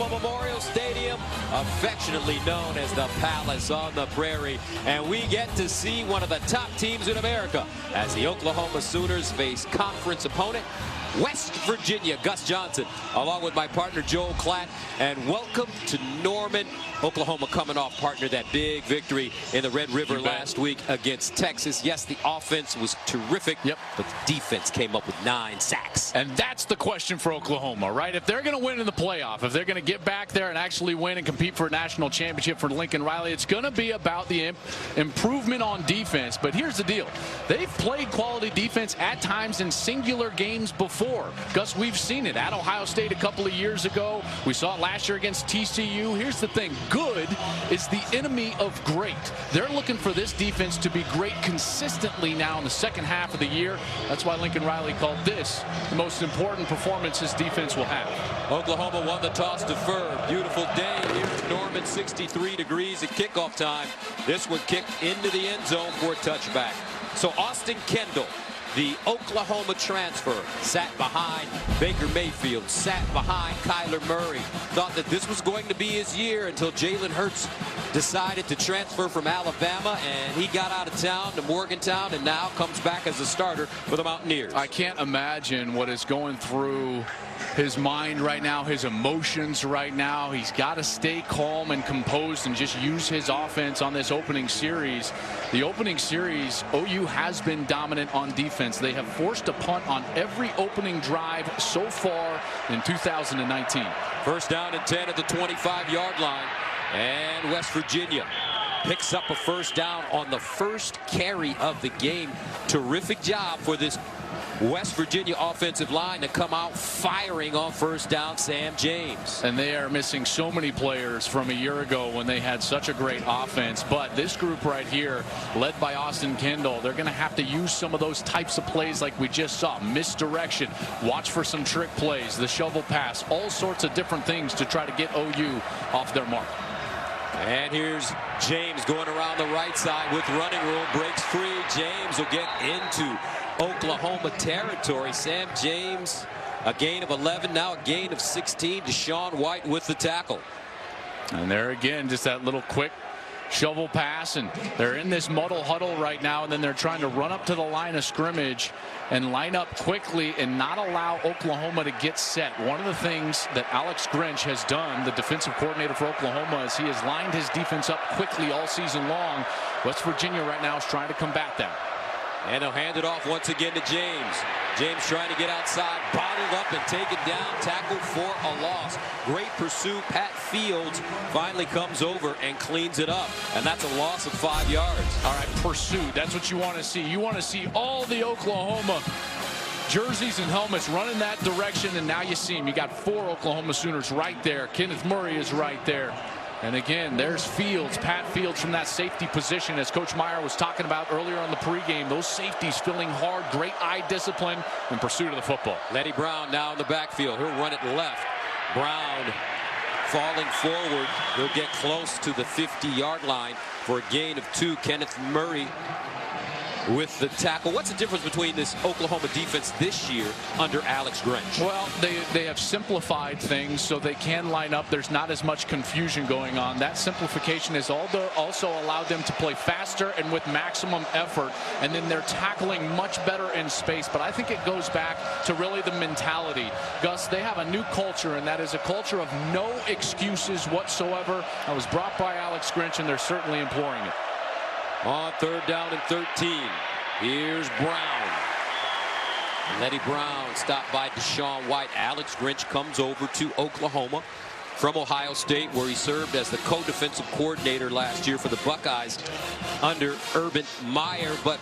Oklahoma Memorial Stadium, affectionately known as the Palace on the Prairie. And we get to see one of the top teams in America as the Oklahoma Sooners face conference opponent West Virginia. Gus Johnson, along with my partner Joel Klatt. And welcome to Norman, Oklahoma, coming off, partner, that big victory in the Red River last week against Texas. Yes, the offense was terrific, but the defense came up with 9 sacks. And that's the question for Oklahoma, right? If they're going to win in the playoff, if they're going to get back there and actually win and compete for a national championship for Lincoln Riley, it's going to be about the improvement on defense. But here's the deal. They've played quality defense at times in singular games before. Gus, we've seen it at Ohio State a couple of years ago. We saw it last year against TCU. Here's the thing. Good is the enemy of great. They're looking for this defense to be great consistently now in the second half of the year. That's why Lincoln Riley called this the most important performance his defense will have. Oklahoma won the toss deferred. Beautiful day here in Norman, 63 degrees at kickoff time. This one kicked into the end zone for a touchback. So Austin Kendall, the Oklahoma transfer, sat behind Baker Mayfield, sat behind Kyler Murray. Thought that this was going to be his year until Jalen Hurts decided to transfer from Alabama, and he got out of town to Morgantown and now comes back as a starter for the Mountaineers. I can't imagine what is going through his mind right now, his emotions right now. He's got to stay calm and composed and just use his offense on this opening series. The opening series, OU has been dominant on defense. They have forced a punt on every opening drive so far in 2019. First down and 10 at the 25-yard line. And West Virginia picks up a first down on the first carry of the game. Terrific job for this West Virginia offensive line to come out firing on first down. Sam James. And they are missing so many players from a year ago when they had such a great offense. But this group right here, led by Austin Kendall, they're going to have to use some of those types of plays like we just saw. Misdirection, watch for some trick plays, the shovel pass, all sorts of different things to try to get OU off their mark. And here's James going around the right side with running room, breaks free. James will get into Oklahoma territory. Sam James, a gain of 11, now a gain of 16. Deshaun White with the tackle. And there again, just that little quick shovel pass, and they're in this muddle huddle right now, and then they're trying to run up to the line of scrimmage and line up quickly and not allow Oklahoma to get set. One of the things that Alex Grinch has done, the defensive coordinator for Oklahoma, is he has lined his defense up quickly all season long. West Virginia right now is trying to combat that. And they'll hand it off once again to James. James trying to get outside, bottled up and taken down, tackled for a loss. Great pursuit. Pat Fields finally comes over and cleans it up. And that's a loss of 5 yards. All right, pursuit. That's what you want to see. You want to see all the Oklahoma jerseys and helmets running that direction, and now you see them. You got 4 Oklahoma Sooners right there. Kenneth Murray is right there. And again, there's Fields, Pat Fields from that safety position, as Coach Meyer was talking about earlier on the pregame. Those safeties filling hard, great eye discipline in pursuit of the football. Letty Brown now in the backfield. He'll run it left. Brown falling forward. He'll get close to the 50-yard line for a gain of 2. Kenneth Murray with the tackle. What's the difference between this Oklahoma defense this year under Alex Grinch? Well, they have simplified things so they can line up. There's not as much confusion going on. That simplification has also allowed them to play faster and with maximum effort, and then they're tackling much better in space. But I think it goes back to really the mentality. Gus, they have a new culture, and that is a culture of no excuses whatsoever. That was brought by Alex Grinch, and they're certainly employing it. On third down and 13, here's Brown. Letty Brown stopped by Deshaun White. Alex Grinch comes over to Oklahoma from Ohio State, where he served as the co-defensive coordinator last year for the Buckeyes under Urban Meyer. But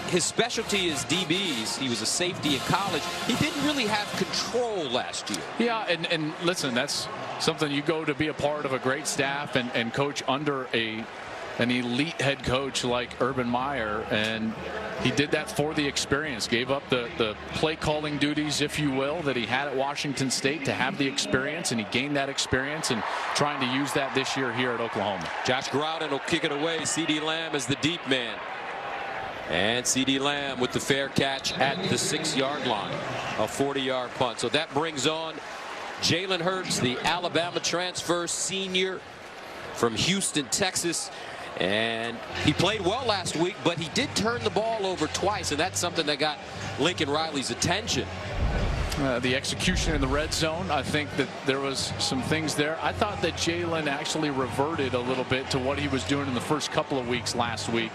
his specialty is DBs. He was a safety in college. He didn't really have control last year. Yeah, and listen, that's something you go to be a part of a great staff and coach under an elite head coach like Urban Meyer, and he did that for the experience. Gave up the play calling duties, if you will, that he had at Washington State to have the experience, and he gained that experience and trying to use that this year here at Oklahoma. Josh Groudon will kick it away. C.D. Lamb is the deep man. And C.D. Lamb with the fair catch at the 6-yard line. A 40-yard punt. So that brings on Jalen Hurts, the Alabama transfer senior from Houston, Texas. And he played well last week, but he did turn the ball over twice, and that's something that got Lincoln Riley's attention. The execution in the red zone, I think that there was some things there. I thought that Jalen actually reverted a little bit to what he was doing in the first couple of weeks last week.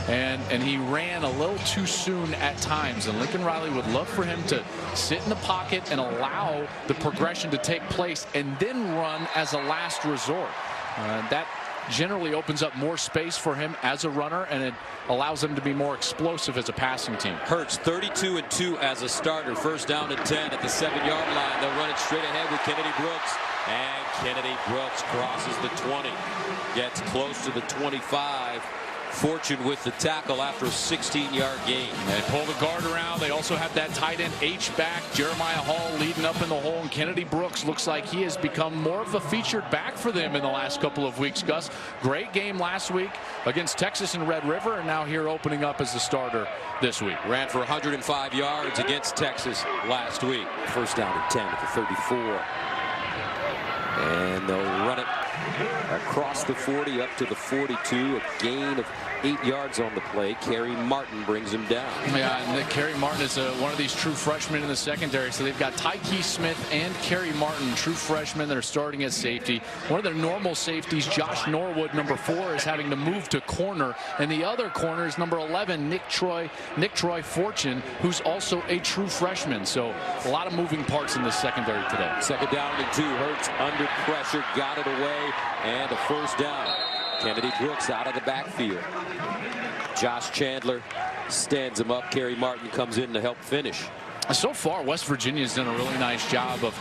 And he ran a little too soon at times. And Lincoln Riley would love for him to sit in the pocket and allow the progression to take place and then run as a last resort. That generally opens up more space for him as a runner, and it allows him to be more explosive as a passing team. Hurts 32-2 as a starter. First down and 10 at the 7-yard line. They'll run it straight ahead with Kennedy Brooks. And Kennedy Brooks crosses the 20. Gets close to the 25. Fortune with the tackle after a 16-yard gain. They pull the guard around. They also have that tight end H back. Jeremiah Hall leading up in the hole. And Kennedy Brooks looks like he has become more of a featured back for them in the last couple of weeks, Gus. Great game last week against Texas and Red River, and now here opening up as the starter this week. Ran for 105 yards against Texas last week. First down and 10 at the 34. And they'll run it across the 40 up to the 42. A gain of 8 yards on the play. Kerry Martin brings him down. Yeah, and Kerry Martin is one of these true freshmen in the secondary. So they've got Tyke Smith and Kerry Martin, true freshmen that are starting at safety. One of their normal safeties, Josh Norwood, number 4, is having to move to corner. And the other corner is number 11, Nick Troy Fortune, who's also a true freshman. So a lot of moving parts in the secondary today. Second down and 2. Hurts under pressure, got it away, and a first down. Kennedy Brooks out of the backfield. Josh Chandler stands him up. Kerry Martin comes in to help finish. So far, West Virginia's done a really nice job of,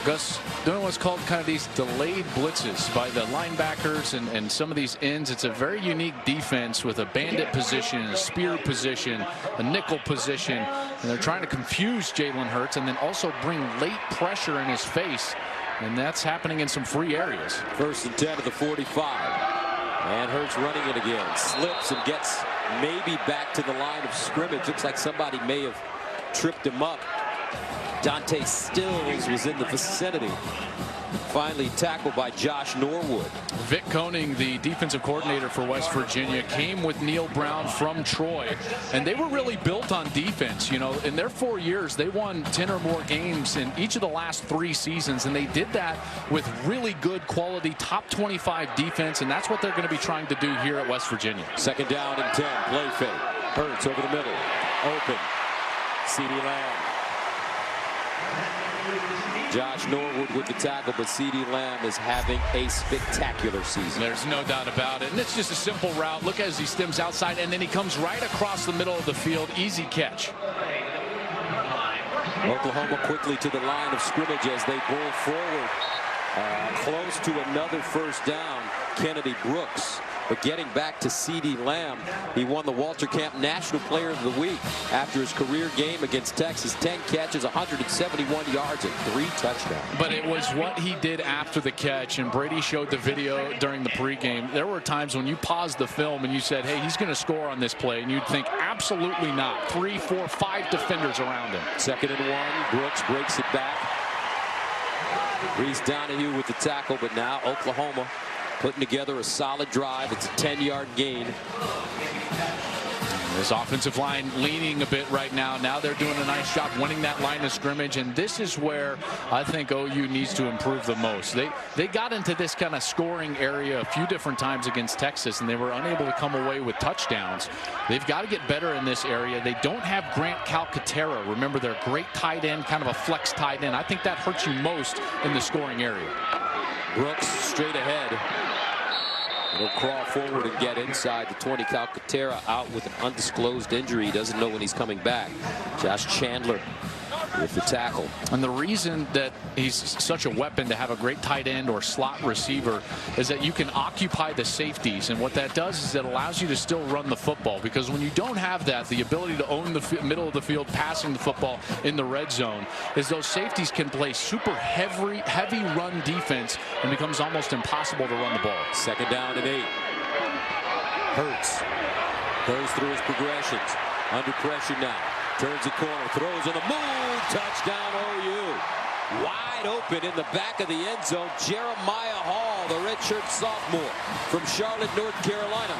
Gus, doing what's called kind of these delayed blitzes by the linebackers and some of these ends. It's a very unique defense with a bandit position, a spear position, a nickel position, and they're trying to confuse Jalen Hurts and then also bring late pressure in his face. And that's happening in some free areas. First and 10 at the 45. And Hurts running it again. Slips and gets maybe back to the line of scrimmage. Looks like somebody may have tripped him up. Dante Stills was in the vicinity. Finally tackled by Josh Norwood. Vic Koenig, the defensive coordinator for West Virginia, came with Neal Brown from Troy, and they were really built on defense. You know, in their 4 years, they won 10 or more games in each of the last 3 seasons, and they did that with really good quality top 25 defense, and that's what they're going to be trying to do here at West Virginia. Second down and 10. Play fake. Hurts over the middle. Open. CeeDee Lamb. Josh Norwood with the tackle, but CeeDee Lamb is having a spectacular season. There's no doubt about it. And it's just a simple route. Look as he stems outside, and then he comes right across the middle of the field. Easy catch. Oklahoma quickly to the line of scrimmage as they roll forward. Close to another first down. Kennedy Brooks. But getting back to CeeDee Lamb, he won the Walter Camp National Player of the Week after his career game against Texas. 10 catches, 171 yards, and 3 touchdowns. But it was what he did after the catch, and Brady showed the video during the pregame. There were times when you paused the film and you said, hey, he's going to score on this play, and you'd think, absolutely not. 3, 4, 5 defenders around him. Second and 1. Brooks breaks it back. Reese Donahue with the tackle, but now Oklahoma putting together a solid drive. It's a 10-yard gain. This offensive line leaning a bit right now. Now they're doing a nice job winning that line of scrimmage, and this is where I think OU needs to improve the most. They got into this kind of scoring area a few different times against Texas, and they were unable to come away with touchdowns. They've got to get better in this area. They don't have Grant Calcaterra. Remember, they're a great tight end, kind of a flex tight end. I think that hurts you most in the scoring area. Brooks straight ahead. He'll crawl forward and get inside the 20. Calcaterra out with an undisclosed injury. He doesn't know when he's coming back. Josh Chandler with the tackle. And the reason that he's such a weapon to have a great tight end or slot receiver is that you can occupy the safeties. And what that does is it allows you to still run the football, because when you don't have that, the ability to own the middle of the field, passing the football in the red zone, is those safeties can play super heavy run defense, and becomes almost impossible to run the ball. Second down and 8. Hurts goes through his progressions. Under pressure now. Turns the corner, throws on the move, touchdown OU. Wide open in the back of the end zone. Jeremiah Hall, the redshirt sophomore from Charlotte, North Carolina.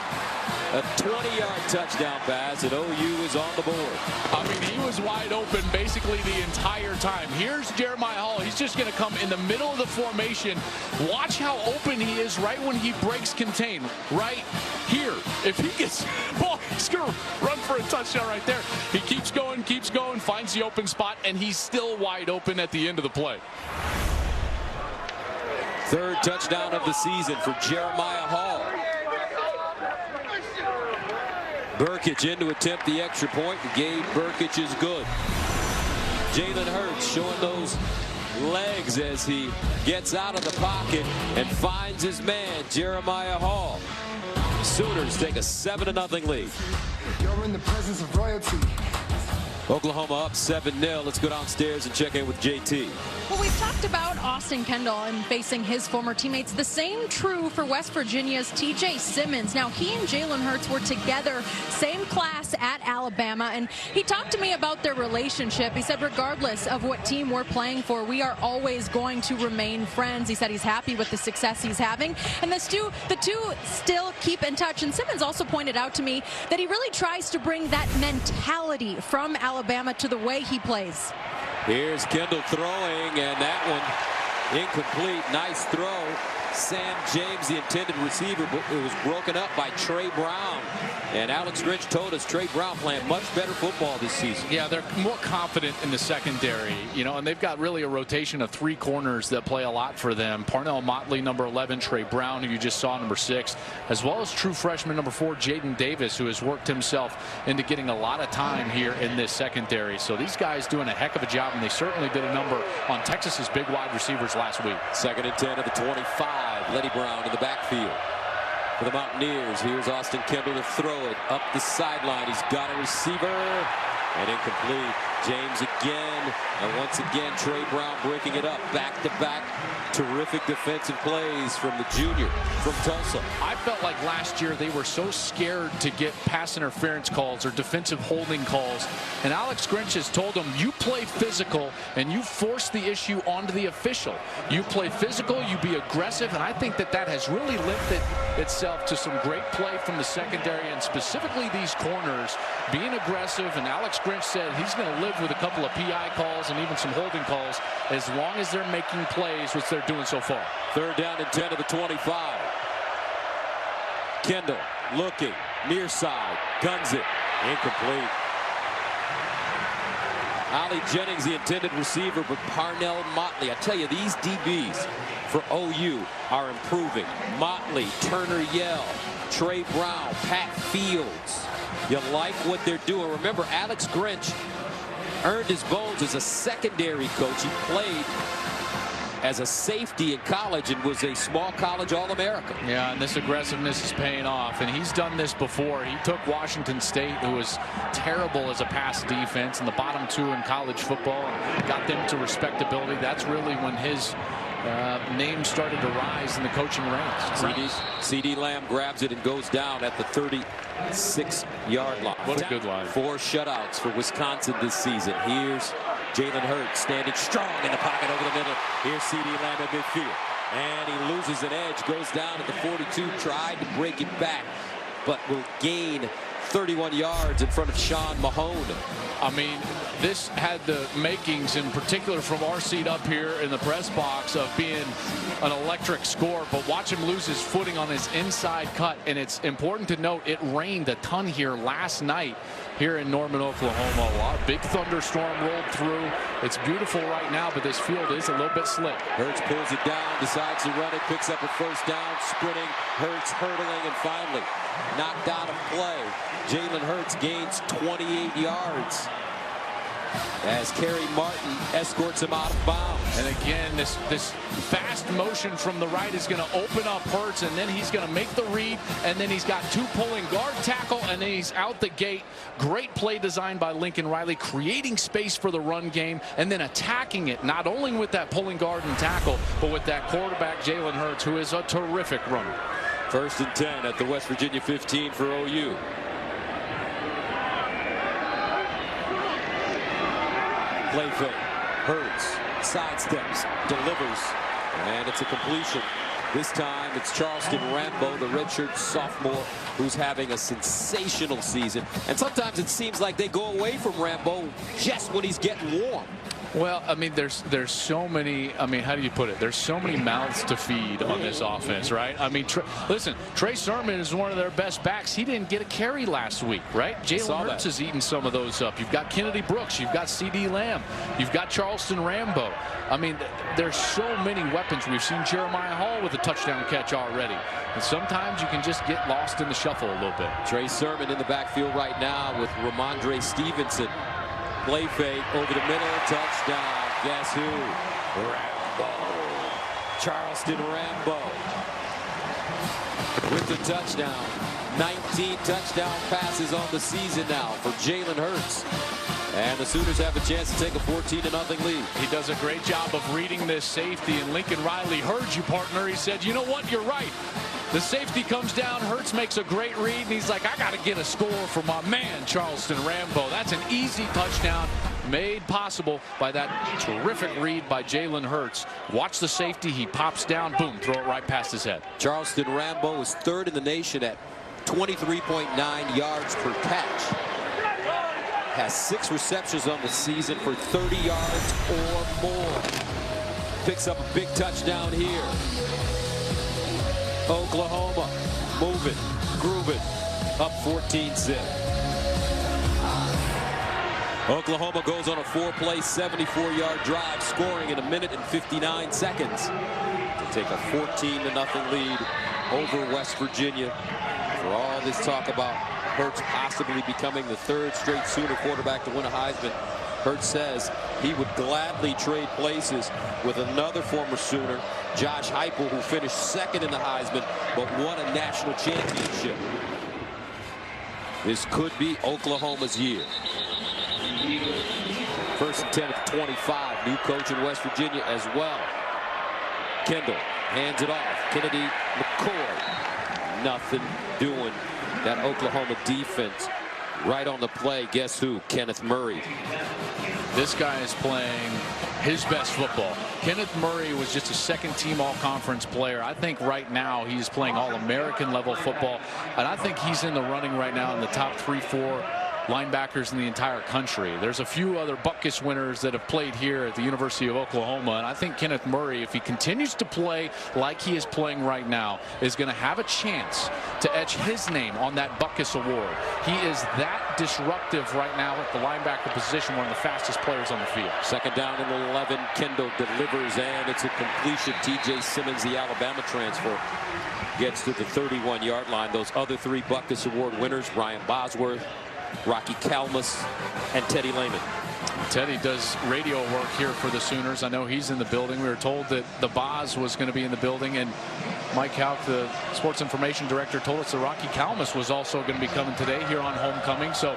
A 20-yard touchdown pass, and OU is on the board. I mean, he was wide open basically the entire time. Here's Jeremiah Hall. He's just going to come in the middle of the formation. Watch how open he is right when he breaks contain. Right here. If he gets ball, he's going to run for a touchdown right there. He keeps going, finds the open spot, and he's still wide open at the end of the play. Third touchdown of the season for Jeremiah Hall. Burkich in to attempt the extra point. Gabe Burkich is good. Jalen Hurts showing those legs as he gets out of the pocket and finds his man, Jeremiah Hall. Sooners take a 7-0 lead. You're in the presence of royalty. Oklahoma up 7-0. Let's go downstairs and check in with JT. Well, we've talked about Austin Kendall and facing his former teammates. The same true for West Virginia's TJ Simmons. Now, he and Jalen Hurts were together, same class at Alabama, and he talked to me about their relationship. He said, regardless of what team we're playing for, we are always going to remain friends. He said he's happy with the success he's having, and the two still keep in touch. And Simmons also pointed out to me that he really tries to bring that mentality from Alabama to the way he plays. Here's Kendall throwing, and that one incomplete. Nice throw. Sam James, the intended receiver, but it was broken up by Trey Brown. And Alex Grinch told us Trey Brown playing much better football this season. Yeah, they're more confident in the secondary, and they've got really a rotation of 3 corners that play a lot for them. Parnell Motley, number 11, Trey Brown, who you just saw, number 6, as well as true freshman number 4, Jaden Davis, who has worked himself into getting a lot of time here in this secondary. So these guys doing a heck of a job, and they certainly did a number on Texas's big wide receivers last week. 2nd and 10 of the 25. Lenny Brown in the backfield for the Mountaineers. Here's Austin Kendall to throw it up the sideline. He's got a receiver and incomplete. James again, and once again Trey Brown breaking it up. Back-to-back terrific defensive plays from the junior from Tulsa. I felt like last year they were so scared to get pass interference calls or defensive holding calls, and Alex Grinch has told them, you play physical and you force the issue onto the official. You play physical, you be aggressive, and I think that has really lifted itself to some great play from the secondary, and specifically these corners being aggressive. And Alex Grinch said he's going to live with a couple of PI calls and even some holding calls as long as they're making plays, which they're doing so far. 3rd down and 10 of the 25. Kendall looking near side, guns it, incomplete. Ollie Jennings, the intended receiver, but Parnell Motley. I tell you, these DBs for OU are improving. Motley, Turner Yell, Trey Brown, Pat Fields. You like what they're doing. Remember, Alex Grinch earned his bones as a secondary coach. He played as a safety in college and was a small college All-American. Yeah, and this aggressiveness is paying off, and he's done this before. He took Washington State, who was terrible as a pass defense, and the bottom 2 in college football, and got them to respectability. That's really when his name started to rise in the coaching ranks. CD Lamb grabs it and goes down at the 36-yard line. What a good line. 4 shutouts for Wisconsin this season. Here's Jalen Hurts standing strong in the pocket over the middle. Here's CD Lamb at midfield, and he loses an edge, goes down at the 42, tried to break it back, but will gain 31 yards in front of Sean Mahone. I mean, this had the makings, in particular from our seat up here in the press box, of being an electric score, but watch him lose his footing on his inside cut. And it's important to note it rained a ton here last night here in Norman, Oklahoma. A big thunderstorm rolled through. It's beautiful right now, but this field is a little bit slick. Hurts pulls it down, decides to run it, picks up a 1st down, sprinting. Hurts hurdling, and finally knocked out of play. Jalen Hurts gains 28 yards as Kerry Martin escorts him out of bounds. And again, this fast motion from the right is going to open up Hurts, and then he's going to make the read, and then he's got 2 pulling guard tackle, and then he's out the gate. Great play design by Lincoln Riley, creating space for the run game, and then attacking it, not only with that pulling guard and tackle, but with that quarterback, Jalen Hurts, who is a terrific runner. 1st and 10 at the West Virginia 15 for OU. Play fake. Hurts sidesteps, delivers, and it's a completion. This time it's Charleston Rambo, the redshirt sophomore, who's having a sensational season. And sometimes it seems like they go away from Rambo just when he's getting warm. Well, I mean, there's so many. I mean, how do you put it? There's so many mouths to feed on this offense, right? I mean, listen, Trey Sermon is one of their best backs. He didn't get a carry last week, right? Jalen Hurts has eaten some of those up. You've got Kennedy Brooks. You've got C.D. Lamb. You've got Charleston Rambo. I mean, there's so many weapons. We've seen Jeremiah Hall with a touchdown catch already. And sometimes you can just get lost in the shuffle a little bit. Trey Sermon in the backfield right now with Ramondre Stevenson. Play fake over the middle, touchdown. Guess who? Rambo. Charleston Rambo with the touchdown. 19 touchdown passes on the season now for Jalen Hurts. And the Sooners have a chance to take a 14-0 lead. He does a great job of reading this safety, and Lincoln Riley heard you, partner. He said, you know what, you're right. The safety comes down, Hurts makes a great read, and he's like, I got to get a score for my man, Charleston Rambo. That's an easy touchdown made possible by that terrific read by Jalen Hurts. Watch the safety, he pops down, boom, throw it right past his head. Charleston Rambo is third in the nation at 23.9 yards per catch. Has 6 receptions on the season for 30 yards or more. Picks up a big touchdown here. Oklahoma moving, grooving, up 14-zip. Oklahoma goes on a 4-play, 74-yard drive, scoring in 1 minute and 59 seconds to take a 14-0 lead over West Virginia. For all this talk about Hurts possibly becoming the 3rd straight Sooner quarterback to win a Heisman, Hurts says he would gladly trade places with another former Sooner, Josh Heupel, who finished 2nd in the Heisman but won a national championship. This could be Oklahoma's year. 1st and 10 at 25. New coach in West Virginia as well. Kendall hands it off. Kennedy McCoy. Nothing doing. That Oklahoma defense right on the play. Guess who? Kenneth Murray. This guy is playing his best football. Kenneth Murray was just a 2nd-team all-conference player. I think right now he's playing all-American level football. And I think he's in the running right now in the top 3-4 linebackers in the entire country. There's a few other Butkus winners that have played here at the University of Oklahoma, and I think Kenneth Murray, if he continues to play like he is playing right now, is going to have a chance to etch his name on that Butkus award. He is that disruptive right now at the linebacker position, one of the fastest players on the field. 2nd down and 11. Kendall delivers, and it's a completion. T.J. Simmons, the Alabama transfer, gets to the 31-yard line. Those other 3 Butkus Award winners, Ryan Bosworth, Rocky Kalmus, and Teddy Lehman. Teddy does radio work here for the Sooners. I know he's in the building. We were told that the Boz was going to be in the building, and Mike Houck, the sports information director, told us that Rocky Kalmus was also going to be coming today here on homecoming. So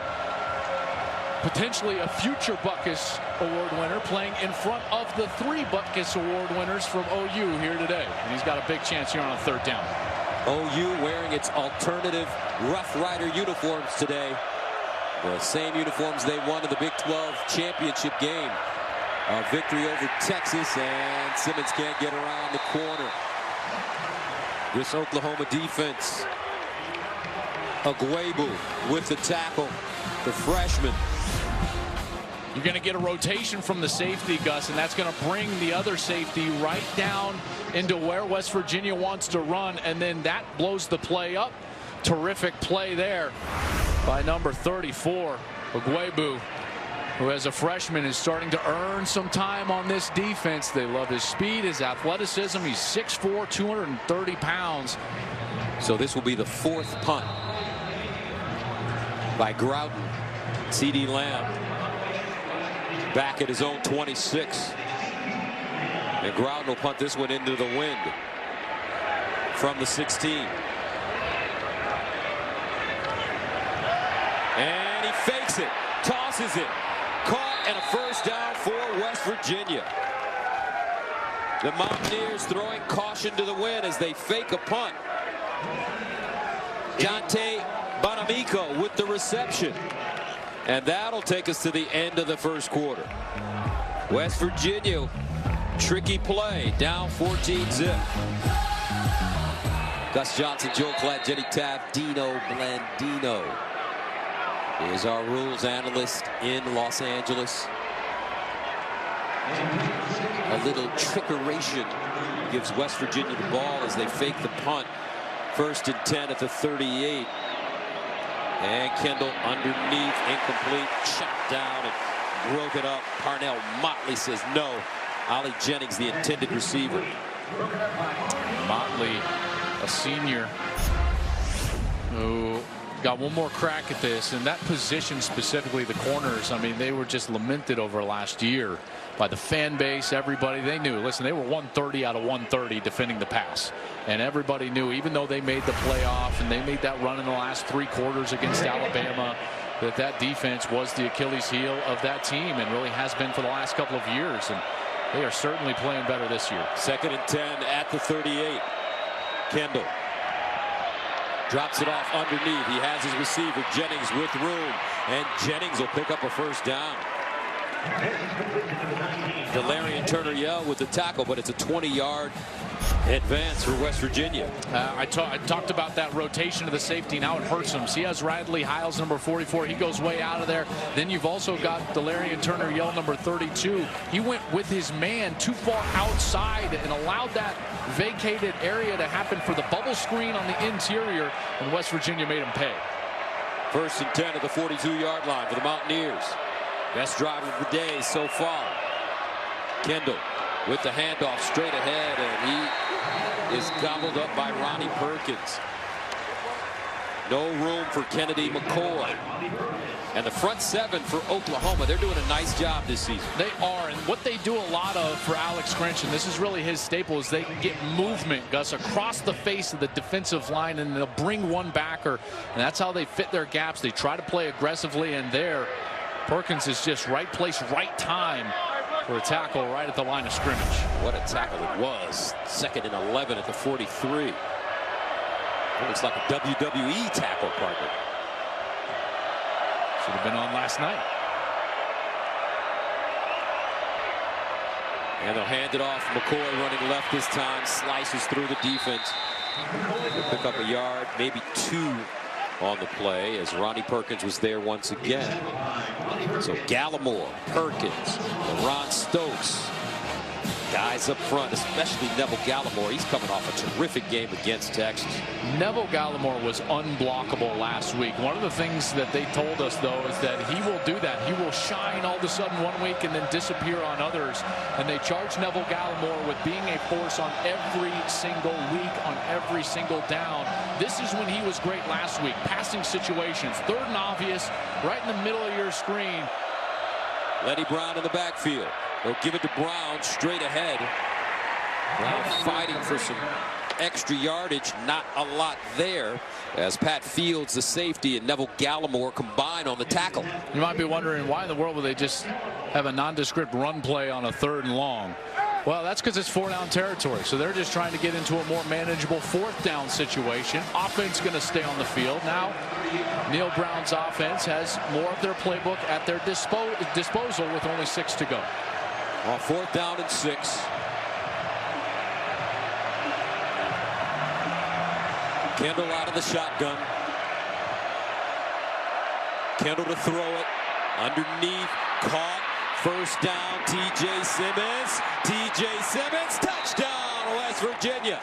potentially a future Butkus Award winner playing in front of the 3 Butkus Award winners from OU here today. And he's got a big chance here on a 3rd down. OU wearing its alternative Rough Rider uniforms today. The same uniforms they won in the Big 12 championship game. A victory over Texas, and Simmons can't get around the corner. This Oklahoma defense. Agwebu with the tackle. The freshman. You're going to get a rotation from the safety, Gus, and that's going to bring the other safety right down into where West Virginia wants to run, and then that blows the play up. Terrific play there by number 34, Agwebu, who as a freshman is starting to earn some time on this defense. They love his speed, his athleticism. He's 6'4", 230 pounds. So this will be the 4th punt by Groudon. C.D. Lamb back at his own 26. And Groudon will punt this one into the wind from the 16. And he fakes it, tosses it, caught, and a 1st down for West Virginia. The Mountaineers throwing caution to the wind as they fake a punt. Dante Bonamico with the reception. And that'll take us to the end of the 1st quarter. West Virginia tricky play, down 14-zip. Gus Johnson, Joe Klatt, Jenny Taft, Dino Blandino is our rules analyst in Los Angeles. A little trickeration gives West Virginia the ball as they fake the punt. 1st and 10 at the 38. And Kendall underneath, incomplete, chopped down and broken up. Parnell Motley says no. Ollie Jennings, the intended receiver. Motley, a senior who got one more crack at this, and that position specifically, the corners, I mean, they were just lamented over last year by the fan base. Everybody, they knew, listen, they were 130 out of 130 defending the pass, and everybody knew, even though they made the playoff and they made that run in the last 3 quarters against Alabama, that defense was the Achilles heel of that team and really has been for the last couple of years, and they are certainly playing better this year. 2nd and 10 at the 38. Kendall drops it off underneath. He has his receiver Jennings with room, and Jennings will pick up a 1st down. Delarian Turner-Yell with the tackle, but it's a 20-yard advance for West Virginia. I talked about that rotation of the safety. Now it hurts him. See, as Radley Hiles, number 44, he goes way out of there. Then you've also got Delarian Turner-Yell, number 32. He went with his man too far outside and allowed that vacated area to happen for the bubble screen on the interior, and West Virginia made him pay. 1st and 10 at the 42-yard line for the Mountaineers. Best drive of the day so far. Kendall with the handoff straight ahead, and he is gobbled up by Ronnie Perkins. No room for Kennedy McCoy. And the front 7 for Oklahoma, they're doing a nice job this season. They are, and what they do a lot of for Alex Grinch, and this is really his staple, is they get movement, Gus, across the face of the defensive line, and they'll bring one backer, and that's how they fit their gaps. They try to play aggressively, and there, Perkins is just right place, right time for a tackle right at the line of scrimmage. What a tackle it was. 2nd and 11 at the 43. It looks like a WWE tackle partner. Should have been on last night. And they'll hand it off. McCoy running left this time, slices through the defense. He'll pick up a yard, maybe 2 on the play, as Ronnie Perkins was there once again. So Gallimore, Perkins, Ron Stokes, guys up front, especially Neville Gallimore. He's coming off a terrific game against Texas. Neville Gallimore was unblockable last week. One of the things that they told us, though, is that he will do that. He will shine all of a sudden one week and then disappear on others. And they charge Neville Gallimore with being a force on every single week, on every single down. This is when he was great last week. Passing situations, 3rd and obvious, right in the middle of your screen. Lenny Brown in the backfield. They'll give it to Brown straight ahead. Brown fighting for some extra yardage. Not a lot there, as Pat Fields, the safety, and Neville Gallimore combine on the tackle. You might be wondering, why in the world would they just have a nondescript run play on a 3rd and long? Well, that's because it's 4-down territory. So they're just trying to get into a more manageable 4th down situation. Offense going to stay on the field. Now, Neal Brown's offense has more of their playbook at their disposal with only 6 to go. On 4th down and 6. Kendall out of the shotgun. Kendall to throw it. Underneath. Caught. 1st down. T.J. Simmons. T.J. Simmons. Touchdown, West Virginia.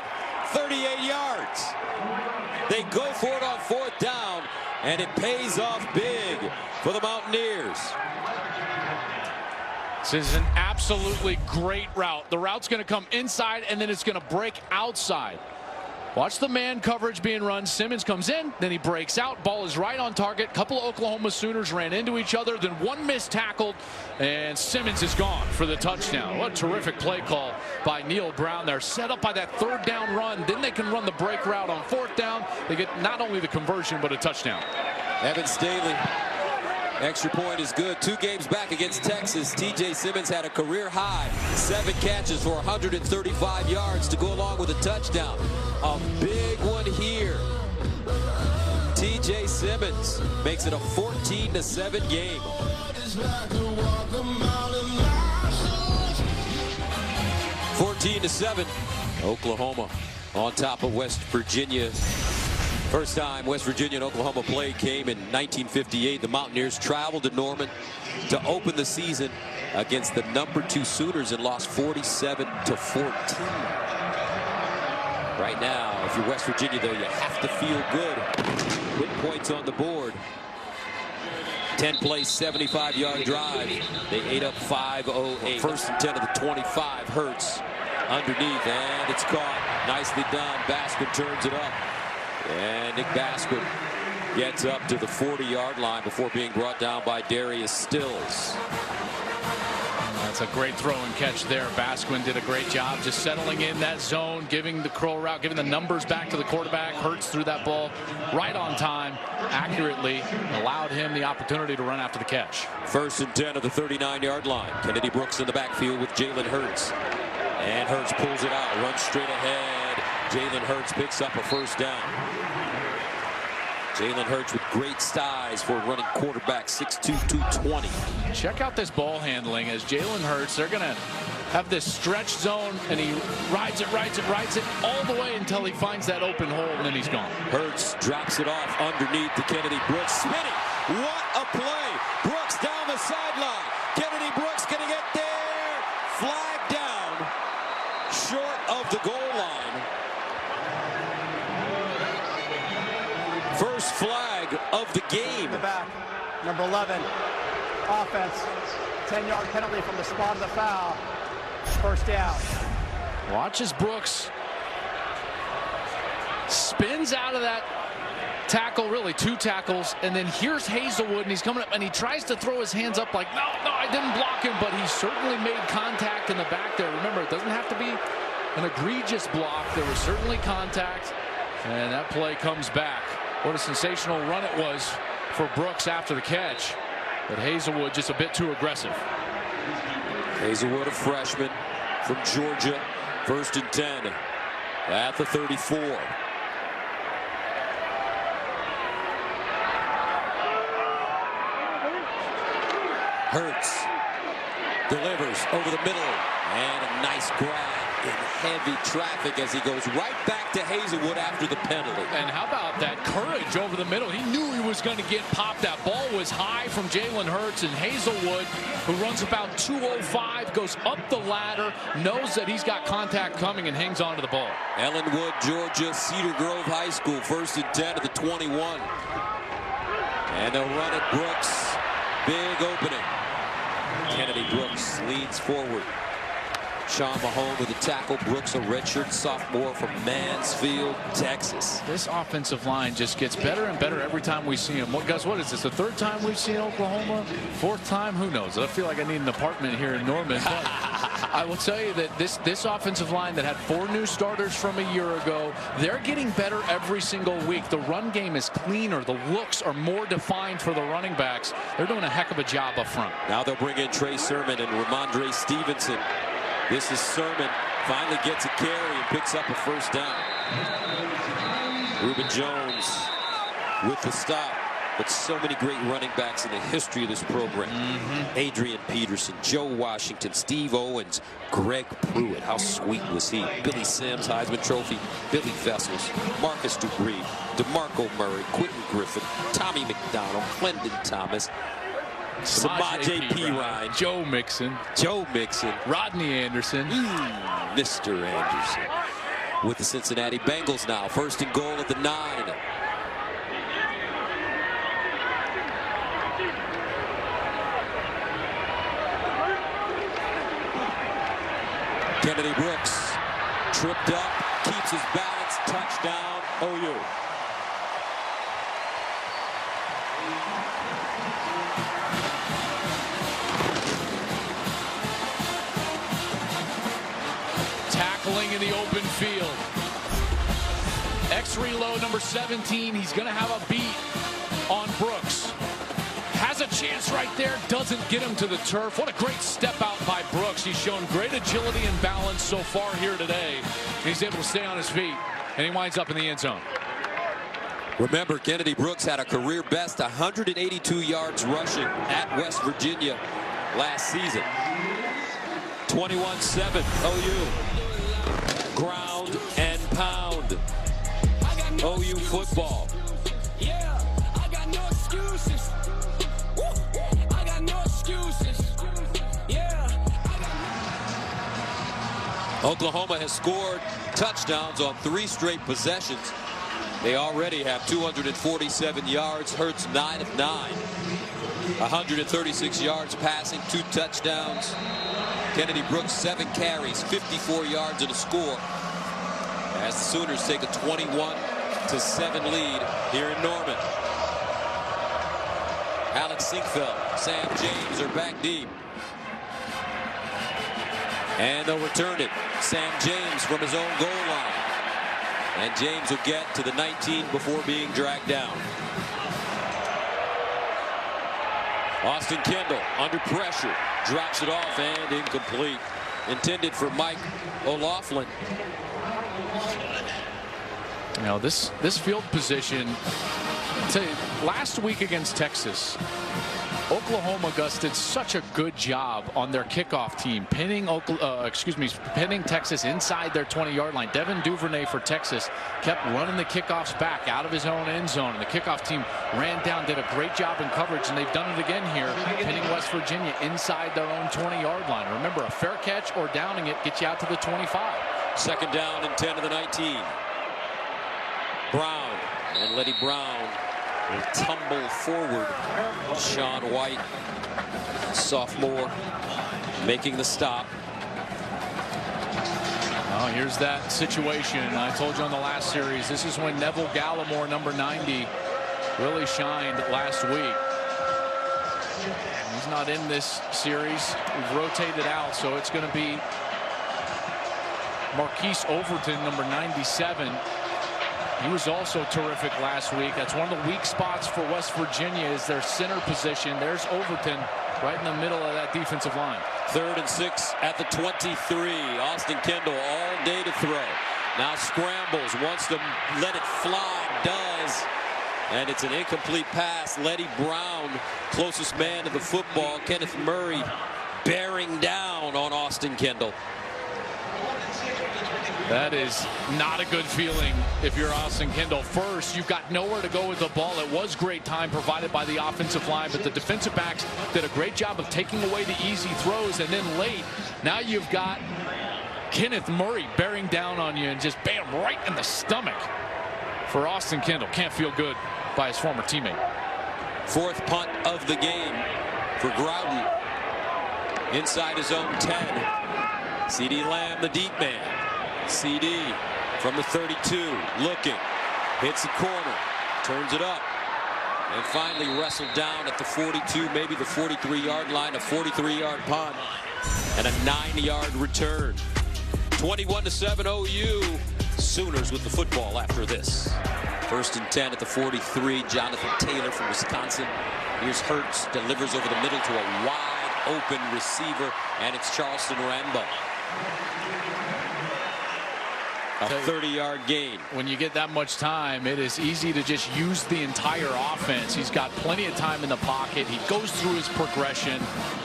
38 yards. They go for it on 4th down, and it pays off big for the Mountaineers. This is an absolutely great route. The route's going to come inside, and then it's going to break outside. Watch the man coverage being run. Simmons comes in, then he breaks out. Ball is right on target. Couple of Oklahoma Sooners ran into each other, then one missed tackled, and Simmons is gone for the touchdown. What a terrific play call by Neal Brown. They're set up by that 3rd down run. Then they can run the break route on 4th down. They get not only the conversion, but a touchdown. Evan Staley. Extra point is good. 2 games back against Texas. T.J. Simmons had a career high. 7 catches for 135 yards to go along with a touchdown. A big one here. T.J. Simmons makes it a 14-7 game. 14-7. Oklahoma on top of West Virginia. First time West Virginia and Oklahoma played came in 1958. The Mountaineers traveled to Norman to open the season against the #2 Sooners and lost 47-14. Right now, if you're West Virginia, though, you have to feel good. Put points on the board. 10-play, 75-yard drive. They ate up 5:08. First and 10 of the 25. Hurts underneath, and it's caught. Nicely done. Basquin turns it up. And Nick Basquin gets up to the 40-yard line before being brought down by Darius Stills. That's a great throw and catch there. Basquin did a great job just settling in that zone, giving the curl route, giving the numbers back to the quarterback. Hurts threw that ball right on time, accurately, allowed him the opportunity to run after the catch. First and 10 of the 39-yard line. Kennedy Brooks in the backfield with Jalen Hurts. And Hurts pulls it out, runs straight ahead. Jalen Hurts picks up a first down. Jalen Hurts with great size for a running quarterback, 6'2", 220. Check out this ball handling as Jalen Hurts. They're going to have this stretch zone, and he rides it all the way until he finds that open hole, and then he's gone. Hurts drops it off underneath to Kennedy Brooks. Spinning. What a play. Brooks down the sideline. Kennedy Brooks going to get there. Flag down short of the goal line. First flag of the game. The back, number 11, offense, 10-yard penalty from the spot of the foul. First down. Watch as Brooks spins out of that tackle, really 2 tackles, and then here's Hazelwood, and he's coming up, and he tries to throw his hands up like, no, I didn't block him, but he certainly made contact in the back there. Remember, it doesn't have to be an egregious block. There was certainly contact, and that play comes back. What a sensational run it was for Brooks after the catch. But Hazelwood just a bit too aggressive. Hazelwood, a freshman from Georgia. First and 10 at the 34. Hurts delivers over the middle. And a nice grab in heavy traffic as he goes right back to Hazelwood after the penalty. And how about that courage over the middle? He knew he was going to get popped. That ball was high from Jalen Hurts, and Hazelwood, who runs about 205, goes up the ladder, knows that he's got contact coming, and hangs on to the ball. Ellenwood, Georgia, Cedar Grove High School, first and 10 of the 21. And they'll run it. Brooks, big opening. Kennedy Brooks leads forward. Sean Mahone with a tackle. Brooks, a redshirt sophomore from Mansfield, Texas. This offensive line just gets better and better every time we see him. Guys, what is this, the 3rd time we've seen Oklahoma? 4th time? Who knows? I feel like I need an apartment here in Norman. But I will tell you that this offensive line that had 4 new starters from a year ago, they're getting better every single week. The run game is cleaner. The looks are more defined for the running backs. They're doing a heck of a job up front. Now they'll bring in Trey Sermon and Ramondre Stevenson. This is Sermon, finally gets a carry and picks up a first down. Reuben Jones with the stop. But so many great running backs in the history of this program. Adrian Peterson, Joe Washington, Steve Owens, Greg Pruitt. How sweet was he? Billy Sims, Heisman Trophy, Billy Vessels, Marcus Dupree, DeMarco Murray, Quentin Griffin, Tommy McDonald, Clendon Thomas, Samaje Perine, Joe Mixon, Rodney Anderson, Mr. Anderson with the Cincinnati Bengals now. First and goal at the 9. Kennedy Brooks tripped up, keeps his balance, touchdown, OU. Tackling in the open field. X-reload number 17. He's going to have a beat on Brooks. Has a chance right there. Doesn't get him to the turf. What a great step out by Brooks. He's shown great agility and balance so far here today. He's able to stay on his feet, and he winds up in the end zone. Remember, Kennedy Brooks had a career best 182 yards rushing at West Virginia last season. 21-7 OU. Ground and pound. OU football. Yeah, I got no excuses. I got no excuses. Yeah. Oklahoma has scored touchdowns on 3 straight possessions. They already have 247 yards. Hurts 9 of 9. 136 yards passing, 2 touchdowns. Kennedy Brooks 7 carries, 54 yards and a score. As the Sooners take a 21-7 lead here in Norman. Alex Sinkfeld, Sam James are back deep. And they'll return it. Sam James from his own goal line. And James will get to the 19 before being dragged down. Austin Kendall under pressure, drops it off and incomplete. Intended for Mike O'Loughlin. Now this field position, I'll tell you, last week against Texas, Oklahoma, Gus, did such a good job on their kickoff team, pinning Texas inside their 20-yard line. Devin Duvernay for Texas kept running the kickoffs back out of his own end zone, and the kickoff team ran down, did a great job in coverage, and they've done it again here, pinning West Virginia inside their own 20-yard line. Remember, a fair catch or downing it gets you out to the 25. Second down and 10 to the 19. Brown, and Letty Brown will tumble forward. Sean White, sophomore, making the stop. Oh, here's that situation. I told you on the last series, this is when Neville Gallimore, number 90, really shined last week. He's not in this series. We've rotated out, so it's going to be Marquise Overton, number 97. He was also terrific last week. That's one of the weak spots for West Virginia is their center position. There's Overton right in the middle of that defensive line. 3rd and 6 at the 23. Austin Kendall all day to throw. Now scrambles, wants to let it fly, does. And it's an incomplete pass. Letty Brown, closest man to the football. Kenneth Murray bearing down on Austin Kendall. That is not a good feeling if you're Austin Kendall. First, you've got nowhere to go with the ball. It was great time provided by the offensive line, but the defensive backs did a great job of taking away the easy throws. And then late, now you've got Kenneth Murray bearing down on you and just bam, right in the stomach for Austin Kendall. Can't feel good by his former teammate. 4th punt of the game for Groudon. Inside his own 10. C.D. Lamb, the deep man. CD from the 32, looking, hits the corner, turns it up, and finally wrestled down at the 42, maybe the 43-yard line, a 43-yard punt, and a 9-yard return. 21-7 OU. Sooners with the football after this. 1st and 10 at the 43. Jonathan Taylor from Wisconsin. Here's Hurts, delivers over the middle to a wide open receiver, and it's Charleston Rambo. A 30-yard gain. When you get that much time, it is easy to just use the entire offense. He's got plenty of time in the pocket. He goes through his progression.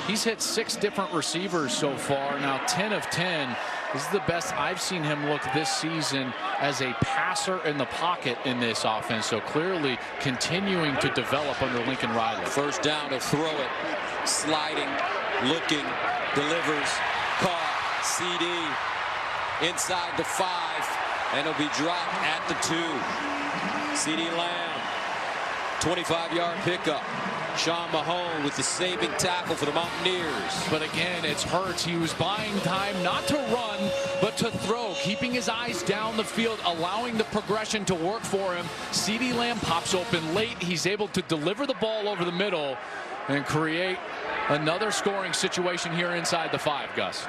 He's hit 6 different receivers so far. Now 10 of 10. This is the best I've seen him look this season as a passer in the pocket in this offense. So clearly continuing to develop under Lincoln Riley. 1st down, to throw it. Sliding, looking, delivers, caught, CD. Inside the 5, and it'll be dropped at the 2. C.D. Lamb, 25-yard pickup. Sean Mahone with the saving tackle for the Mountaineers. But again, it's Hurts. He was buying time not to run, but to throw, keeping his eyes down the field, allowing the progression to work for him. C.D. Lamb pops open late. He's able to deliver the ball over the middle and create another scoring situation here inside the 5, Gus.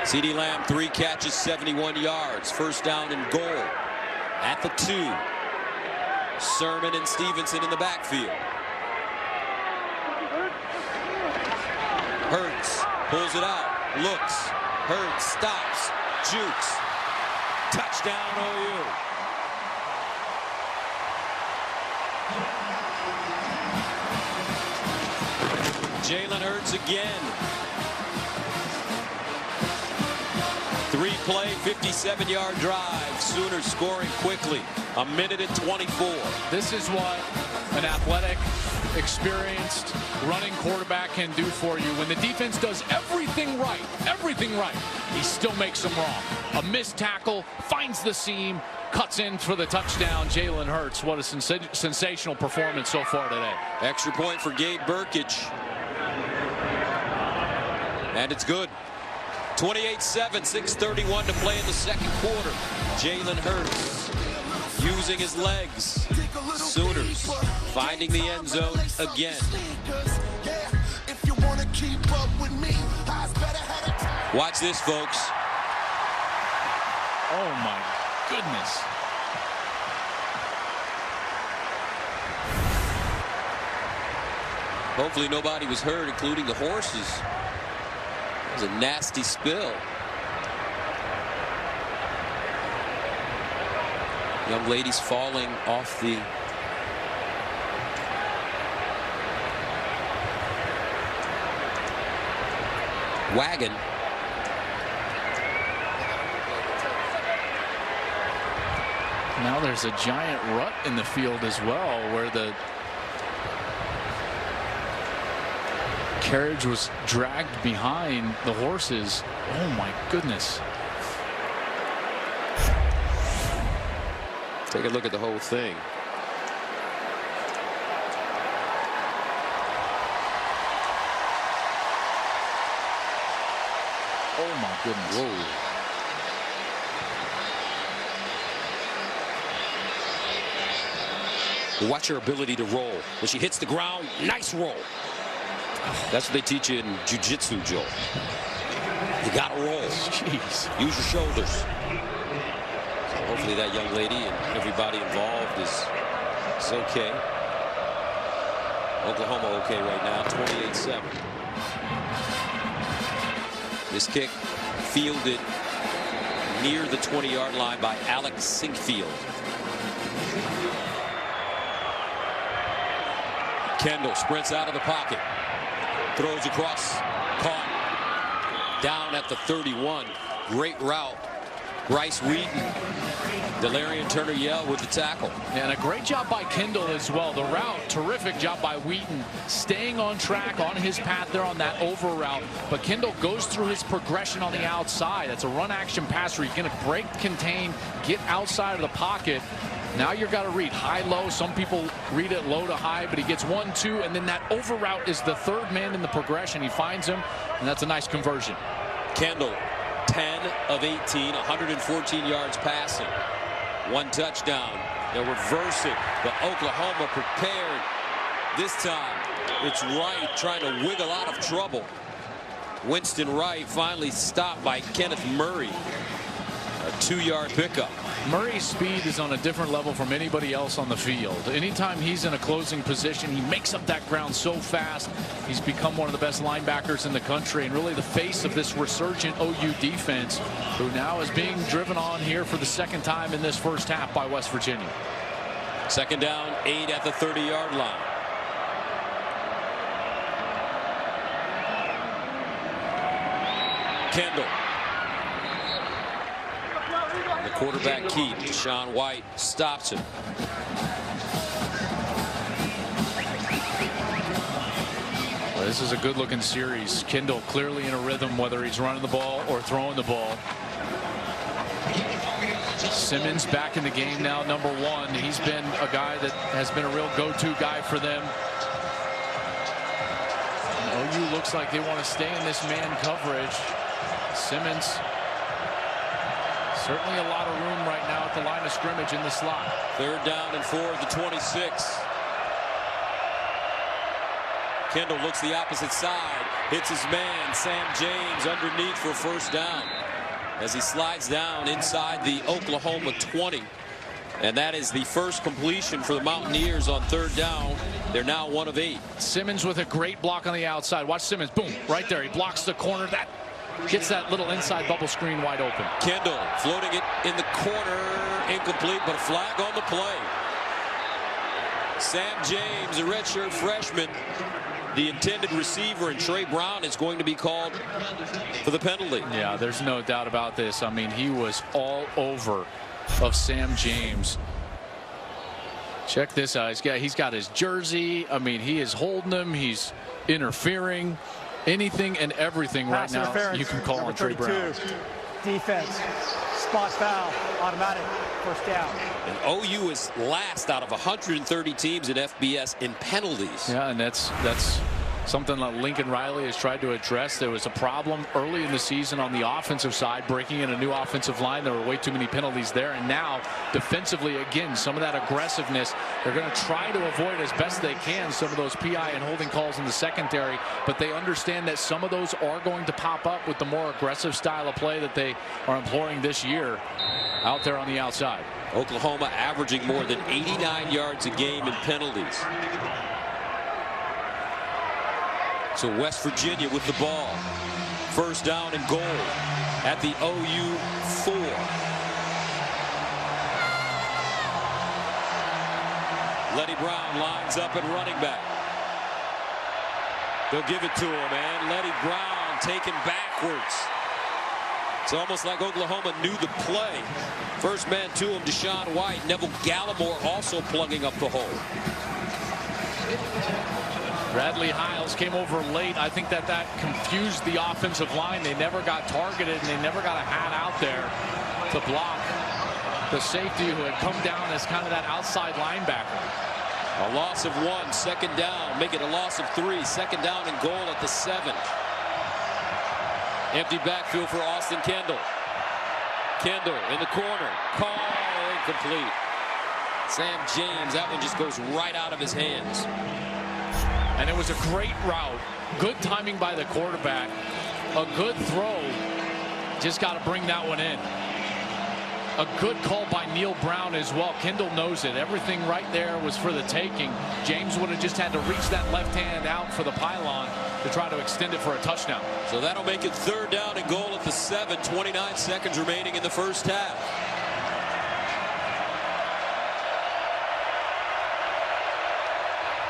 C.D. Lamb, 3 catches, 71 yards. 1st down and goal at the 2. Sermon and Stevenson in the backfield. Hurts pulls it out, looks. Hurts stops, jukes. Touchdown OU. Jalen Hurts again. 3-play, 57-yard drive. Sooners scoring quickly. 1:24. This is what an athletic, experienced running quarterback can do for you. When the defense does everything right, he still makes them wrong. A missed tackle, finds the seam, cuts in for the touchdown. Jalen Hurts, what a sensational performance so far today. Extra point for Gabe Burkage. And it's good. 28-7, 6:31 to play in the second quarter. Jalen Hurts using his legs. Sooners finding the end zone again. Watch this, folks. Oh my goodness. Hopefully nobody was hurt, including the horses. It was a nasty spill. Young ladies falling off the wagon. Now there's a giant rut in the field as well, where the carriage was dragged behind the horses. Oh my goodness. Take a look at the whole thing. Oh my goodness. Whoa. Watch her ability to roll. When she hits the ground, nice roll. That's what they teach you in jiu-jitsu, Joe. You gotta roll. Jeez. Use your shoulders. So hopefully that young lady and everybody involved is okay. Oklahoma okay right now, 28-7. This kick fielded near the 20-yard line by Alex Sinkfield. Kendall sprints out of the pocket. Throws across. Caught. Down at the 31. Great route. Bryce Wheaton. Delarian Turner-Yell with the tackle. And a great job by Kendall as well. The route, terrific job by Wheaton, staying on track on his path there on that over route. But Kendall goes through his progression on the outside. That's a run action pass where you're going to break, contain, get outside of the pocket. Now you've got to read high-low. Some people read it low to high, but he gets 1, 2, and then that over route is the third man in the progression. He finds him, and that's a nice conversion. Kendall, 10 of 18, 114 yards passing. 1 touchdown. They're reversing, but Oklahoma prepared. This time, it's Wright trying to wiggle out of trouble. Winston Wright finally stopped by Kenneth Murray. A 2-yard pickup. Murray's speed is on a different level from anybody else on the field. Anytime he's in a closing position, he makes up that ground so fast. He's become one of the best linebackers in the country and really the face of this resurgent OU defense, who now is being driven on here for the second time in this first half by West Virginia. Second down, 8 at the 30-yard line. Kendall. The quarterback keep. Deshaun White stops him. Well, this is a good looking series. Kendall clearly in a rhythm, whether he's running the ball or throwing the ball. Simmons back in the game now, number 1. He's been a guy that has been a real go-to guy for them. And OU looks like they want to stay in this man coverage. Simmons, certainly a lot of room right now at the line of scrimmage in the slot. 3rd down and 4 at the 26. Kendall looks the opposite side, hits his man, Sam James, underneath for 1st down as he slides down inside the Oklahoma 20. And that is the first completion for the Mountaineers on 3rd down. They're now 1 of 8. Simmons with a great block on the outside. Watch Simmons, boom, right there. He blocks the corner. That gets that little inside bubble screen wide open. Kendall floating it in the corner, incomplete, but a flag on the play. Sam James, a redshirt freshman, the intended receiver, and Trey Brown is going to be called for the penalty. Yeah, there's no doubt about this. I mean, he was all over of Sam James. Check this out. He's got his jersey. I mean, he is holding him. He's interfering. Anything and everything right now you can call on Trey Brown. Defense. Spot foul. Automatic. First down. And OU is last out of 130 teams in FBS in penalties. Yeah, and that's something that Lincoln Riley has tried to address. There was a problem early in the season on the offensive side, breaking in a new offensive line. There were way too many penalties there. And now, defensively, again, some of that aggressiveness, they're going to try to avoid as best they can some of those PI and holding calls in the secondary. But they understand that some of those are going to pop up with the more aggressive style of play that they are employing this year out there on the outside. Oklahoma averaging more than 89 yards a game in penalties. So West Virginia with the ball. First down and goal at the OU 4. Letty Brown lines up at running back. They'll give it to him, and Letty Brown taken backwards. It's almost like Oklahoma knew the play. First man to him, Deshaun White. Neville Gallimore also plugging up the hole. Bradley Hiles came over late. I think that confused the offensive line. They never got targeted, and they never got a hat out there to block the safety who had come down as kind of that outside linebacker. A loss of 1, second down. Make it a loss of 3. Second down and goal at the 7. Empty backfield for Austin Kendall. Kendall in the corner. Call incomplete. Sam James, that one just goes right out of his hands. And it was a great route. Good timing by the quarterback. A good throw. Just got to bring that one in. A good call by Neal Brown as well. Kendall knows it. Everything right there was for the taking. James would have just had to reach that left hand out for the pylon to try to extend it for a touchdown. So that'll make it third down and goal at the 7. 29 seconds remaining in the first half.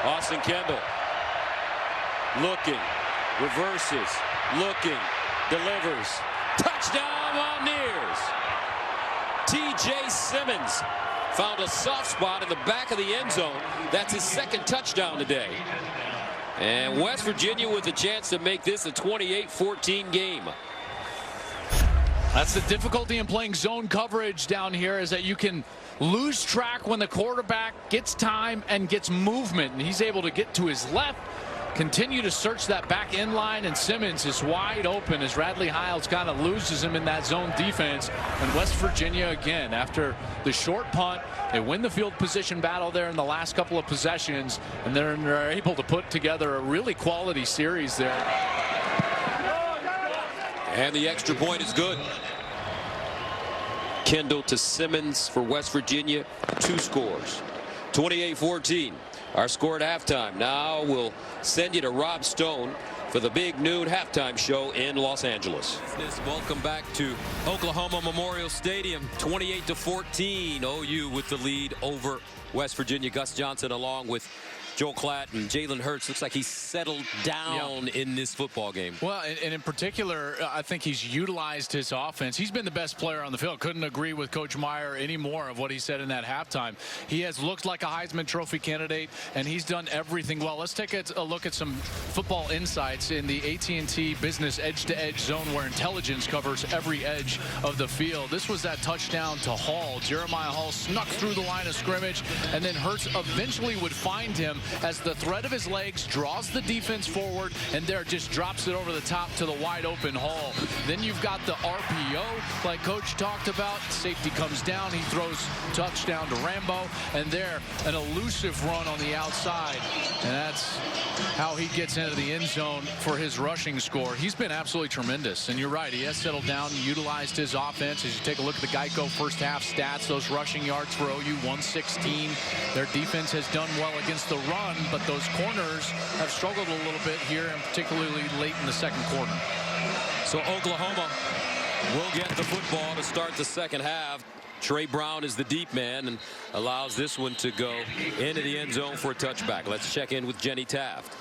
Austin Kendall. Looking, reverses, looking, delivers. Touchdown Mountaineers. T.J. Simmons found a soft spot in the back of the end zone. That's his second touchdown today. And West Virginia with a chance to make this a 28-14 game. That's the difficulty in playing zone coverage down here, is that you can lose track when the quarterback gets time and gets movement. And he's able to get to his left, continue to search that back end line, and Simmons is wide open as Bradley Hiles kind of loses him in that zone defense. And West Virginia, again, after the short punt, they win the field position battle there in the last couple of possessions, and they're able to put together a really quality series there. And the extra point is good. Kendall to Simmons for West Virginia. 2 scores. 28-14. Our score at halftime. Now we'll send you to Rob Stone for the big noon halftime show in Los Angeles. Welcome back to Oklahoma Memorial Stadium. 28-14. OU with the lead over West Virginia. Gus Johnson along with Joel Klatt and Jalen Hurts. Looks like he's settled down in this football game. Well, and in particular, I think he's utilized his offense. He's been the best player on the field. Couldn't agree with Coach Meyer any more of what he said in that halftime. He has looked like a Heisman Trophy candidate, and he's done everything well. Let's take a look at some football insights in the AT&T Business edge-to-edge zone, where intelligence covers every edge of the field. This was that touchdown to Hall. Jeremiah Hall snuck through the line of scrimmage, and then Hurts eventually would find him as the thread of his legs draws the defense forward, and there just drops it over the top to the wide open Hall. Then you've got the RPO, like Coach talked about. Safety comes down, he throws touchdown to Rambo, and there an elusive run on the outside, and that's how he gets into the end zone for his rushing score. He's been absolutely tremendous, and you're right, he has settled down and utilized his offense. As you take a look at the Geico first half stats, those rushing yards for OU, 116. Their defense has done well against the run, but those corners have struggled a little bit here, and particularly late in the second quarter. So Oklahoma will get the football to start the second half. Trey Brown is the deep man and allows this one to go into the end zone for a touchback. Let's check in with Jenny Taft.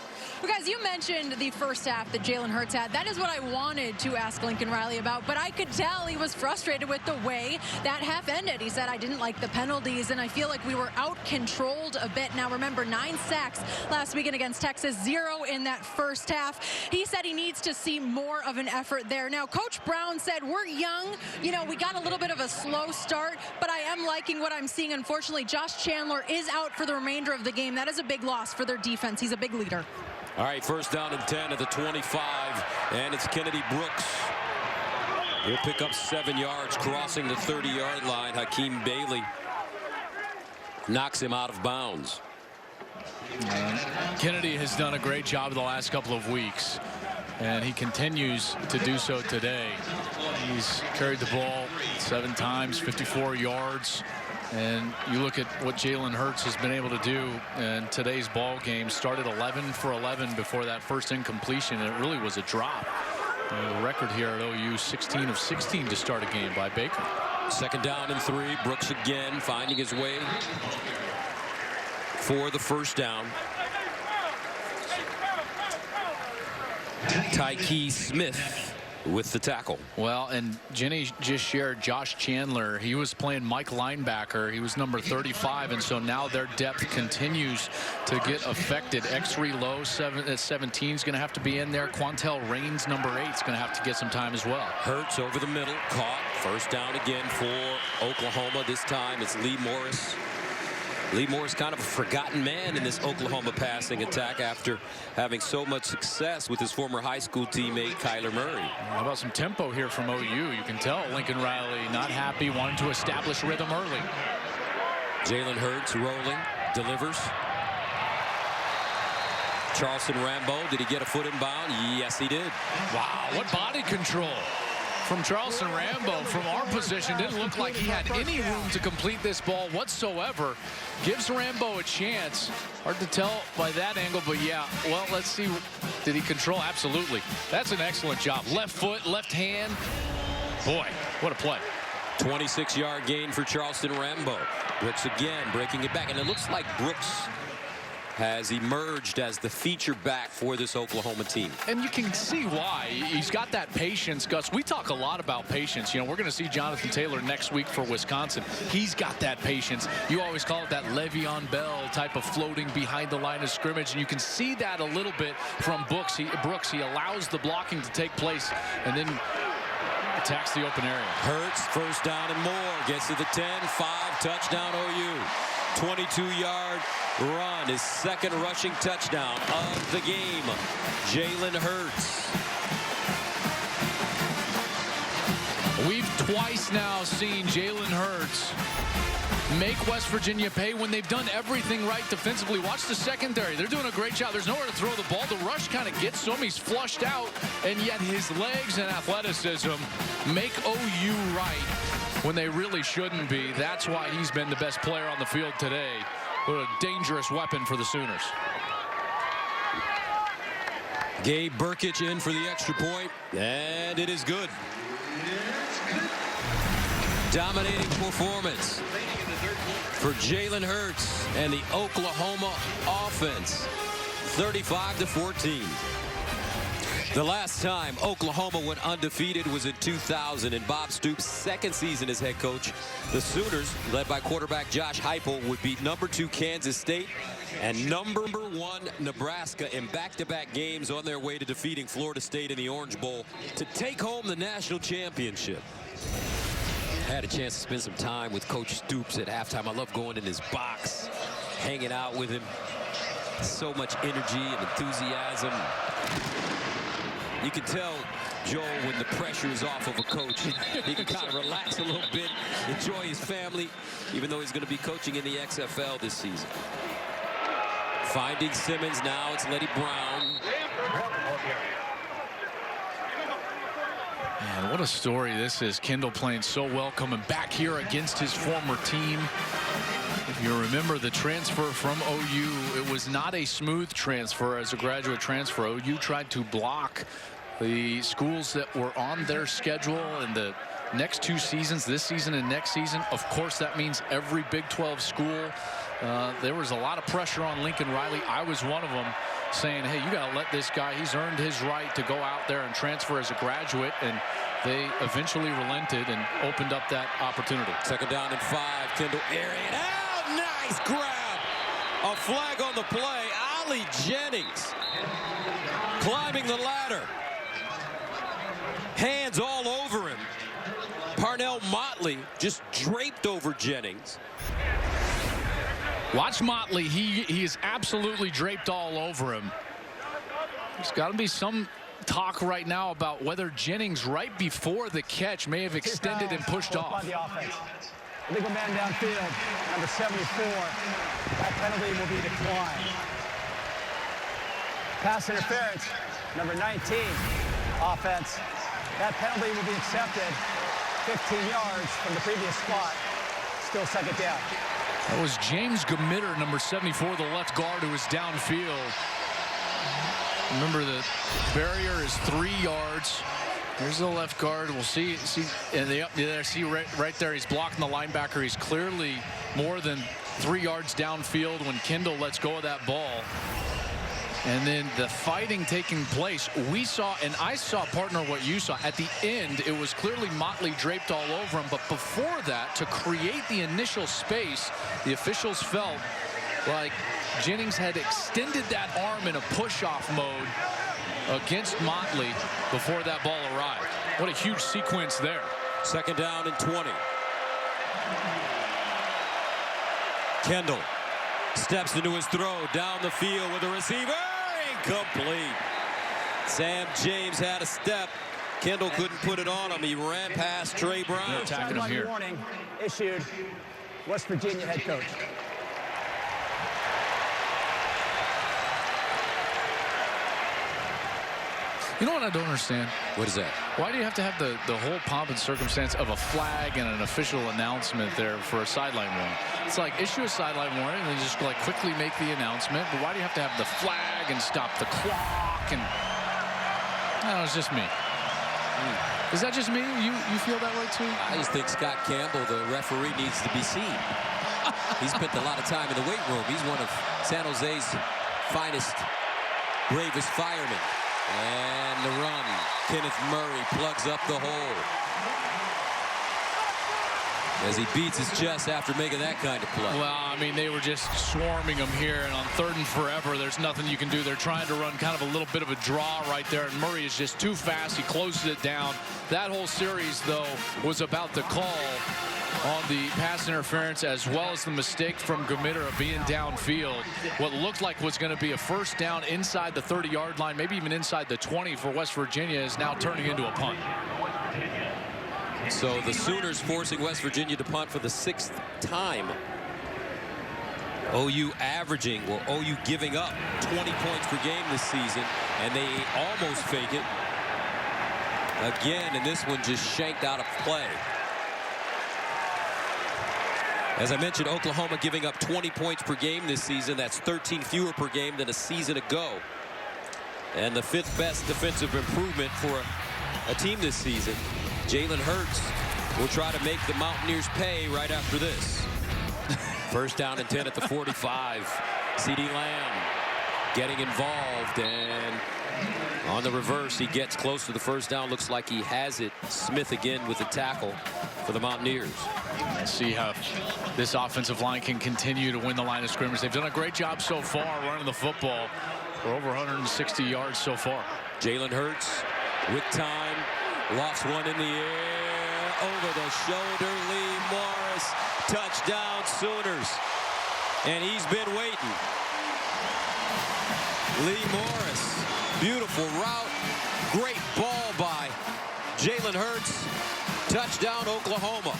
Guys, you mentioned the first half that Jalen Hurts had. That is what I wanted to ask Lincoln Riley about, but I could tell he was frustrated with the way that half ended. He said, I didn't like the penalties, and I feel like we were out-controlled a bit. Now, remember, 9 sacks last weekend against Texas, 0 in that first half. He said he needs to see more of an effort there. Now, Coach Brown said, we're young. You know, we got a little bit of a slow start, but I am liking what I'm seeing. Unfortunately, Josh Chandler is out for the remainder of the game. That is a big loss for their defense. He's a big leader. All right, first down and 10 at the 25, and it's Kennedy Brooks. He'll pick up 7 yards crossing the 30-yard line. Hakeem Bailey knocks him out of bounds. Kennedy has done a great job the last couple of weeks, and he continues to do so today. He's carried the ball 7 times, 54 yards. And you look at what Jalen Hurts has been able to do in today's ball game. Started 11 for 11 before that first incompletion, and it really was a drop. The record here at OU, 16 of 16 to start a game by Baker. Second down and 3. Brooks again finding his way for the first down. Tyke Smith with the tackle. Well, and Jenny just shared Josh Chandler. He was playing Mike linebacker. He was number 35, and so now their depth continues to get affected. X3 Lowe, 17 is going to have to be in there. Quantel Raines, number 8, is going to have to get some time as well. Hurts over the middle, caught. First down again for Oklahoma. This time it's Lee Morris. Lee Morris, kind of a forgotten man in this Oklahoma passing attack after having so much success with his former high school teammate Kyler Murray. How about some tempo here from OU? You can tell Lincoln Riley not happy, wanting to establish rhythm early. Jalen Hurts rolling, delivers. Charleston Rambo, did he get a foot in bound? Yes, he did. Wow, what body control from Charleston Rambo. From our position, didn't look like he had any room to complete this ball whatsoever. Gives Rambo a chance. Hard to tell by that angle, but yeah, well, let's see. Did he control? Absolutely. That's an excellent job. Left foot, left hand. Boy, what a play. 26-yard gain for Charleston Rambo. Brooks again breaking it back, and it looks like Brooks has emerged as the feature back for this Oklahoma team. And you can see why. He's got that patience, Gus. We talk a lot about patience. You know, we're going to see Jonathan Taylor next week for Wisconsin. He's got that patience. You always call it that Le'Veon Bell type of floating behind the line of scrimmage, and you can see that a little bit from Brooks. He allows the blocking to take place and then attacks the open area. Hurts, first down and more. Gets to the 10, 5, touchdown OU. 22-yard run, his second rushing touchdown of the game. Jalen Hurts. We've twice now seen Jalen Hurts make West Virginia pay when they've done everything right defensively. Watch the secondary. They're doing a great job. There's nowhere to throw the ball. The rush kind of gets to him. He's flushed out, and yet his legs and athleticism make OU right when they really shouldn't be. That's why he's been the best player on the field today. What a dangerous weapon for the Sooners. Gabe Burkich in for the extra point, and it is good. Dominating performance for Jalen Hurts and the Oklahoma offense. 35-14. The last time Oklahoma went undefeated was in 2000 in Bob Stoops' second season as head coach. The Sooners, led by quarterback Josh Heupel, would beat number 2 Kansas State and number 1 Nebraska in back-to-back games on their way to defeating Florida State in the Orange Bowl to take home the national championship. Had a chance to spend some time with Coach Stoops at halftime. I love going in his box, hanging out with him. So much energy and enthusiasm. You can tell, Joel, when the pressure is off of a coach, he can kind of relax a little bit, enjoy his family, even though he's going to be coaching in the XFL this season. Finding Simmons now, it's Letty Brown. Man, what a story this is. Kendall playing so well, coming back here against his former team. If you remember the transfer from OU, it was not a smooth transfer as a graduate transfer. OU tried to block the schools that were on their schedule in the next 2 seasons, this season and next season. Of course, that means every Big 12 school there was a lot of pressure on Lincoln Riley. I was one of them, saying, hey, you got to let this guy, he's earned his right to go out there and transfer as a graduate, and they eventually relented and opened up that opportunity. 2nd down and 5. Kendall airing out. Nice grab. A flag on the play. Ali Jennings climbing the ladder. Hands all over him. Parnell Motley just draped over Jennings. Watch Motley. He is absolutely draped all over him. There's got to be some talk right now about whether Jennings right before the catch may have extended and pushed off. By the offense. Illegal man downfield, number 74. That penalty will be declined. Pass interference, number 19. Offense. That penalty will be accepted. 15 yards from the previous spot. Still 2nd down. That was James Gamitter, number 74, the left guard, who was downfield. Remember, the barrier is 3 yards. There's the left guard. We'll see, and see right there, he's blocking the linebacker. He's clearly more than 3 yards downfield when Kendall lets go of that ball. And then the fighting taking place, we saw, and I saw, partner, what you saw. At the end, it was clearly Motley draped all over him. But before that, to create the initial space, the officials felt like Jennings had extended that arm in a push-off mode against Motley before that ball arrived. What a huge sequence there. 2nd down and 20. Kendall steps into his throw down the field with a receiver. Incomplete. Sam James had a step. Kendall couldn't put it on him. He ran past Trey Brown. They're attacking him here. Warning issued. West Virginia head coach. You know what I don't understand? What is that? Why do you have to have the whole pomp and circumstance of a flag and an official announcement there for a sideline warning? It's like, issue a sideline warning and then just like quickly make the announcement. But why do you have to have the flag and stop the clock? And no, it's just me. Is that just me? You feel that way too? I just think Scott Campbell, the referee, needs to be seen. He spent a lot of time in the weight room. He's one of San Jose's finest, bravest firemen. And the run. Kenneth Murray plugs up the hole as he beats his chest after making that kind of play. Well, I mean, they were just swarming him here, and on 3rd and forever, there's nothing you can do. They're trying to run kind of a little bit of a draw right there, and Murray is just too fast. He closes it down. That whole series, though, was about the call on the pass interference, as well as the mistake from Gamitter of being downfield. What looked like was going to be a 1st down inside the 30-yard line, maybe even inside the 20 for West Virginia, is now turning into a punt. So the Sooners forcing West Virginia to punt for the 6th time. OU averaging, well, OU giving up 20 points per game this season, and they almost fake it again, and this one just shanked out of play. As I mentioned, Oklahoma giving up 20 points per game this season. That's 13 fewer per game than a season ago. And the 5th best defensive improvement for a team this season. Jalen Hurts will try to make the Mountaineers pay right after this. 1st down and 10 at the 45. CeeDee Lamb getting involved, and on the reverse, he gets close to the 1st down. Looks like he has it. Smith again with the tackle for the Mountaineers. Let's see how this offensive line can continue to win the line of scrimmage. They've done a great job so far running the football for over 160 yards so far. Jalen Hurts with time, lofts one in the air, over the shoulder. Lee Morris, touchdown Sooners, and he's been waiting. Lee Morris, beautiful route, great ball by Jalen Hurts. Touchdown Oklahoma.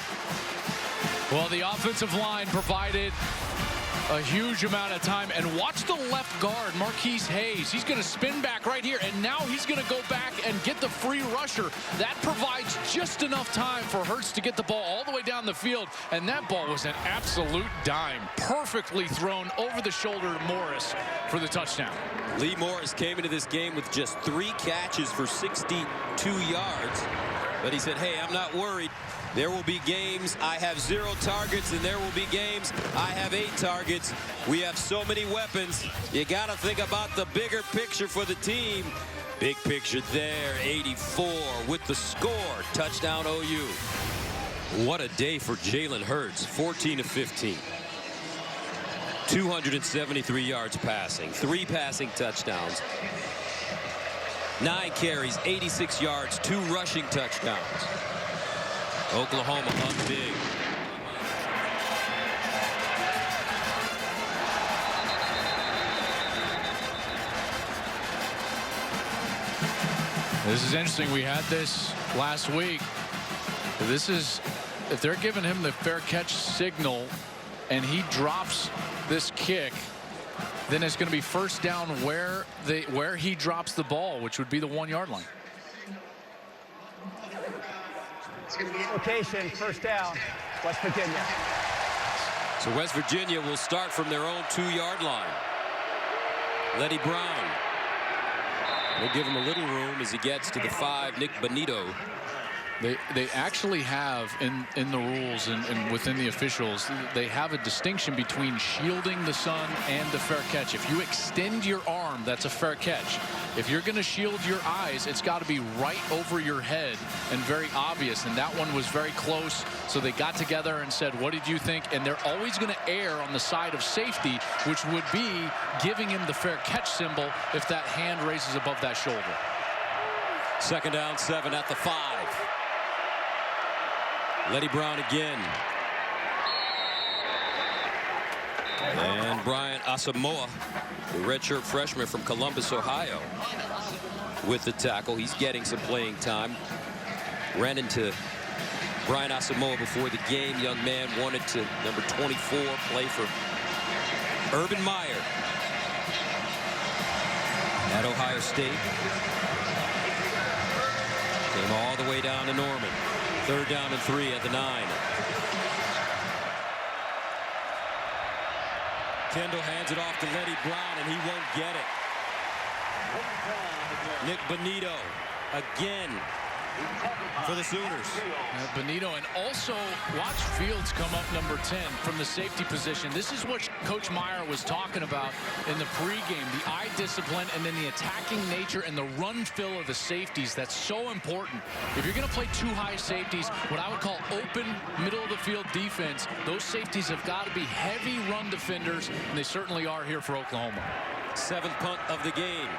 Well, the offensive line provided a huge amount of time, and watch the left guard, Marquise Hayes. He's going to spin back right here, and now he's going to go back and get the free rusher. That provides just enough time for Hurts to get the ball all the way down the field, and that ball was an absolute dime. Perfectly thrown over the shoulder to Morris for the touchdown. Lee Morris came into this game with just 3 catches for 62 yards. But he said, hey, I'm not worried. There will be games I have 0 targets, and there will be games I have 8 targets. We have so many weapons. You got to think about the bigger picture for the team. Big picture there, 84 with the score. Touchdown OU. What a day for Jalen Hurts, 14 of 15. 273 yards passing, 3 passing touchdowns, 9 carries, 86 yards, 2 rushing touchdowns. Oklahoma up big. This is interesting. We had this last week. This is, if they're giving him the fair catch signal and he drops this kick, then it's going to be first down where he drops the ball, which would be the 1-yard line. Location, first down, West Virginia. So West Virginia will start from their own 2-yard line. Letty Brown. We'll give him a little room as he gets to the 5. Nick Bonito. They actually have in the rules and within the officials, they have a distinction between shielding the sun and the fair catch. If you extend your arm, that's a fair catch. If you're going to shield your eyes, it's got to be right over your head and very obvious. And that one was very close. So they got together and said, what did you think? And they're always going to err on the side of safety, which would be giving him the fair catch symbol if that hand raises above that shoulder. 2nd down, 7 at the 5. Letty Brown again. And Brian Asamoah, the redshirt freshman from Columbus, Ohio, with the tackle. He's getting some playing time. Ran into Brian Asamoah before the game. Young man wanted to, number 24, play for Urban Meyer at Ohio State. Came all the way down to Norman. 3rd down and 3 at the 9. Kendall hands it off to Letty Brown, and he won't get it. Nick Bonito again for the Sooners. Bonito, and also watch Fields come up number 10 from the safety position. This is what Coach Meyer was talking about in the pregame, the eye discipline and then the attacking nature and the run fill of the safeties. That's so important. If you're going to play 2 high safeties, what I would call open middle of the field defense, those safeties have got to be heavy run defenders, and they certainly are here for Oklahoma. 7th punt of the game.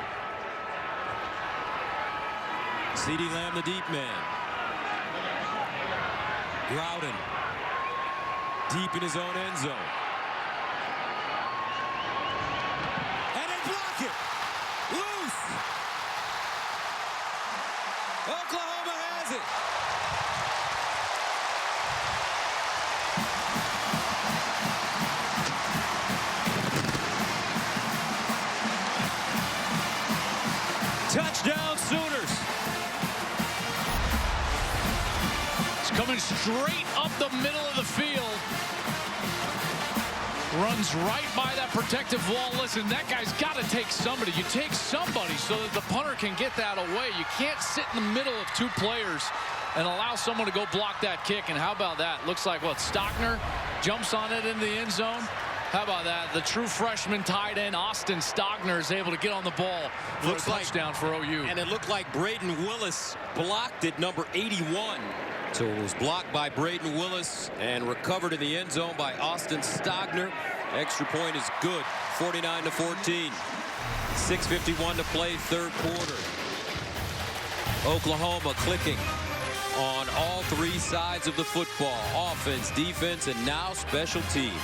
CeeDee Lamb, the deep man. Groudon deep in his own end zone. And they block it. Loose. Oklahoma has it. Touchdown Sooners. Coming straight up the middle of the field. Runs right by that protective wall. Listen, that guy's got to take somebody. You take somebody so that the punter can get that away. You can't sit in the middle of 2 players and allow someone to go block that kick. And how about that? Looks like, what, Stockner jumps on it in the end zone. How about that? The true freshman tight end, Austin Stockner, is able to get on the ball for a touchdown for OU. And it looked like Braden Willis blocked it, number 81. So it was blocked by Braden Willis and recovered in the end zone by Austin Stockner. Extra point is good, 49-14. 6:51 to play, 3rd quarter. Oklahoma clicking on all 3 sides of the football. Offense, defense, and now special teams.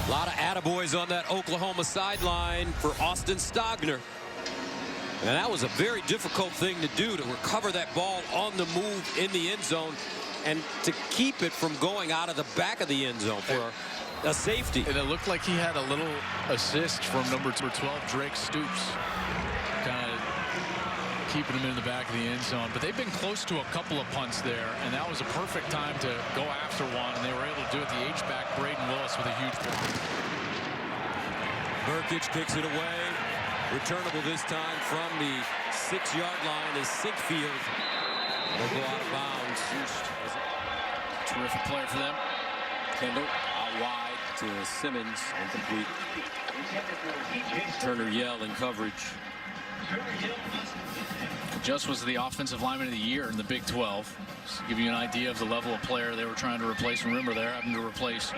A lot of attaboys on that Oklahoma sideline for Austin Stockner. And that was a very difficult thing to do, to recover that ball on the move in the end zone and to keep it from going out of the back of the end zone for a safety. And it looked like he had a little assist from number 12, Drake Stoops, kind of keeping him in the back of the end zone. But they've been close to a couple of punts there, and that was a perfect time to go after one, and they were able to do it. The H-back, Braden Willis, with a huge play. Burkich kicks it away. Returnable this time from the 6-yard line is Sinkfield. Will go out of bounds. Terrific player for them. Kendall out wide to Simmons. Incomplete. Turner Yell in coverage. Just was the offensive lineman of the year in the Big 12. Just to give you an idea of the level of player they were trying to replace. Remember, they're having to replace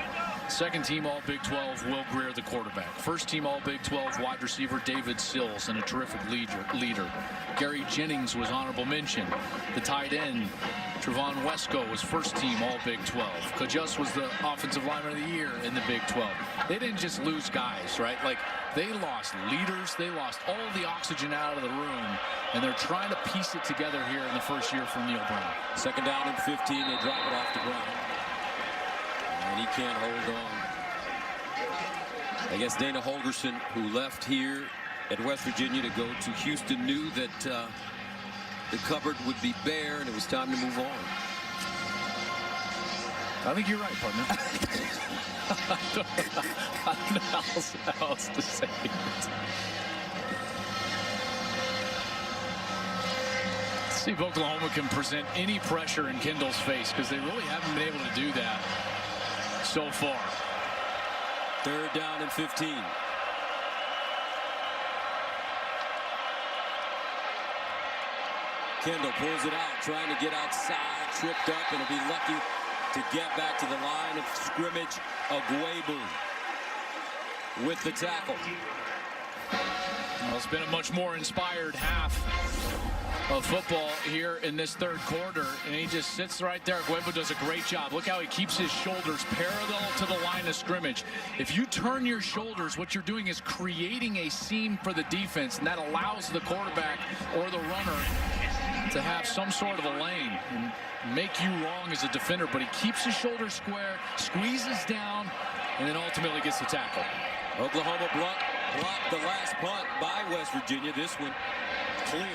second team All Big 12 Will Greer, the quarterback. First team All Big 12 wide receiver David Sills, and a terrific leader. Gary Jennings was honorable mention. The tight end Trevon Wesco was first team All Big 12. Kajus was the offensive lineman of the year in the Big 12. They didn't just lose guys, right? Like, they lost leaders. They lost all the oxygen out of the room, and they're trying to piece it together here in the first year from Neal Brown. Second down and 15. They drop it off to Brown, and he can't hold on. I guess Dana Holgorsen, who left here at West Virginia to go to Houston, knew that the cupboard would be bare and it was time to move on. I think you're right, partner. I don't know how else to say it. Let's see if Oklahoma can present any pressure in Kendall's face, because they really haven't been able to do that so far. Third down and 15. Kendall pulls it out, trying to get outside, tripped up, and will be lucky to get back to the line of scrimmage. Agwebu with the tackle. Well, it's been a much more inspired half of football here in this third quarter, and he just sits right there. Agwebu does a great job. Look how he keeps his shoulders parallel to the line of scrimmage. If you turn your shoulders, what you're doing is creating a seam for the defense, and that allows the quarterback or the runner to have some sort of a lane and make you wrong as a defender. But he keeps his shoulders square, squeezes down, and then ultimately gets the tackle. Oklahoma blocked the last punt by West Virginia. This one clear.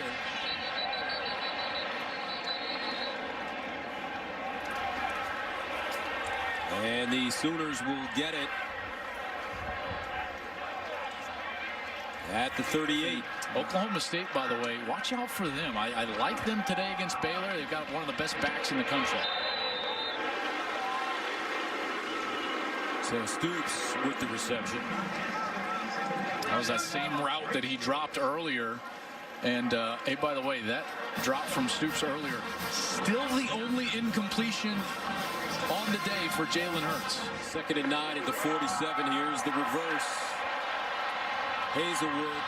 And the Sooners will get it at the 38. Oklahoma State, by the way, watch out for them. I like them today against Baylor. They've got one of the best backs in the country. So Stoops with the reception. That was that same route that he dropped earlier. And, hey, by the way, that drop from Stoops earlier, still the only incompletion on the day for Jalen Hurts. 2nd and 9 at the 47. Here's the reverse. Hazelwood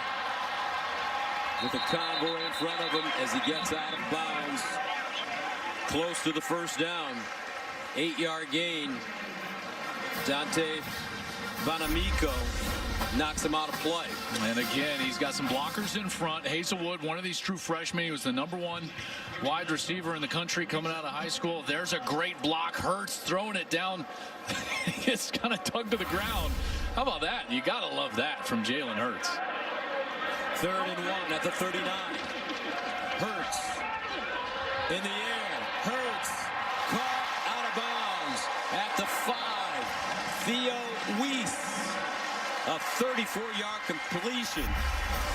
with a convoy in front of him as he gets out of bounds. Close to the first down. 8-yard gain. Dante Bonamico knocks him out of play. And again, he's got some blockers in front. Hazelwood, one of these true freshmen. He was the #1 wide receiver in the country coming out of high school. There's a great block. Hurts throwing it down. It's kind of tugged to the ground. How about that? You got to love that from Jalen Hurts. 3rd and 1 at the 39. Hurts in the air. Hurts caught out of bounds at the 5. Theo Weiss. A 34-yard completion.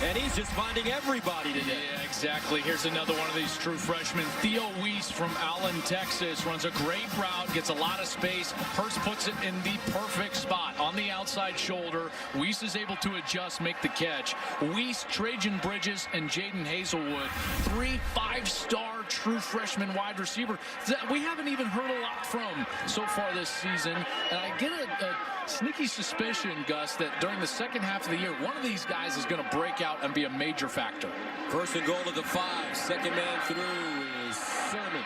And he's just finding everybody today. Yeah, exactly. Here's another one of these true freshmen. Theo Weiss from Allen, Texas. Runs a great route, gets a lot of space. Hurst puts it in the perfect spot on the outside shoulder. Weiss is able to adjust, make the catch. Weiss, Trajan Bridges, and Jaden Hazelwood. 3 5-star true freshman wide receiver that we haven't even heard a lot from so far this season. And I get a sneaky suspicion, Gus, that during the second half of the year, one of these guys is going to break out and be a major factor. 1st and goal at the 5. Second man through is Sermon.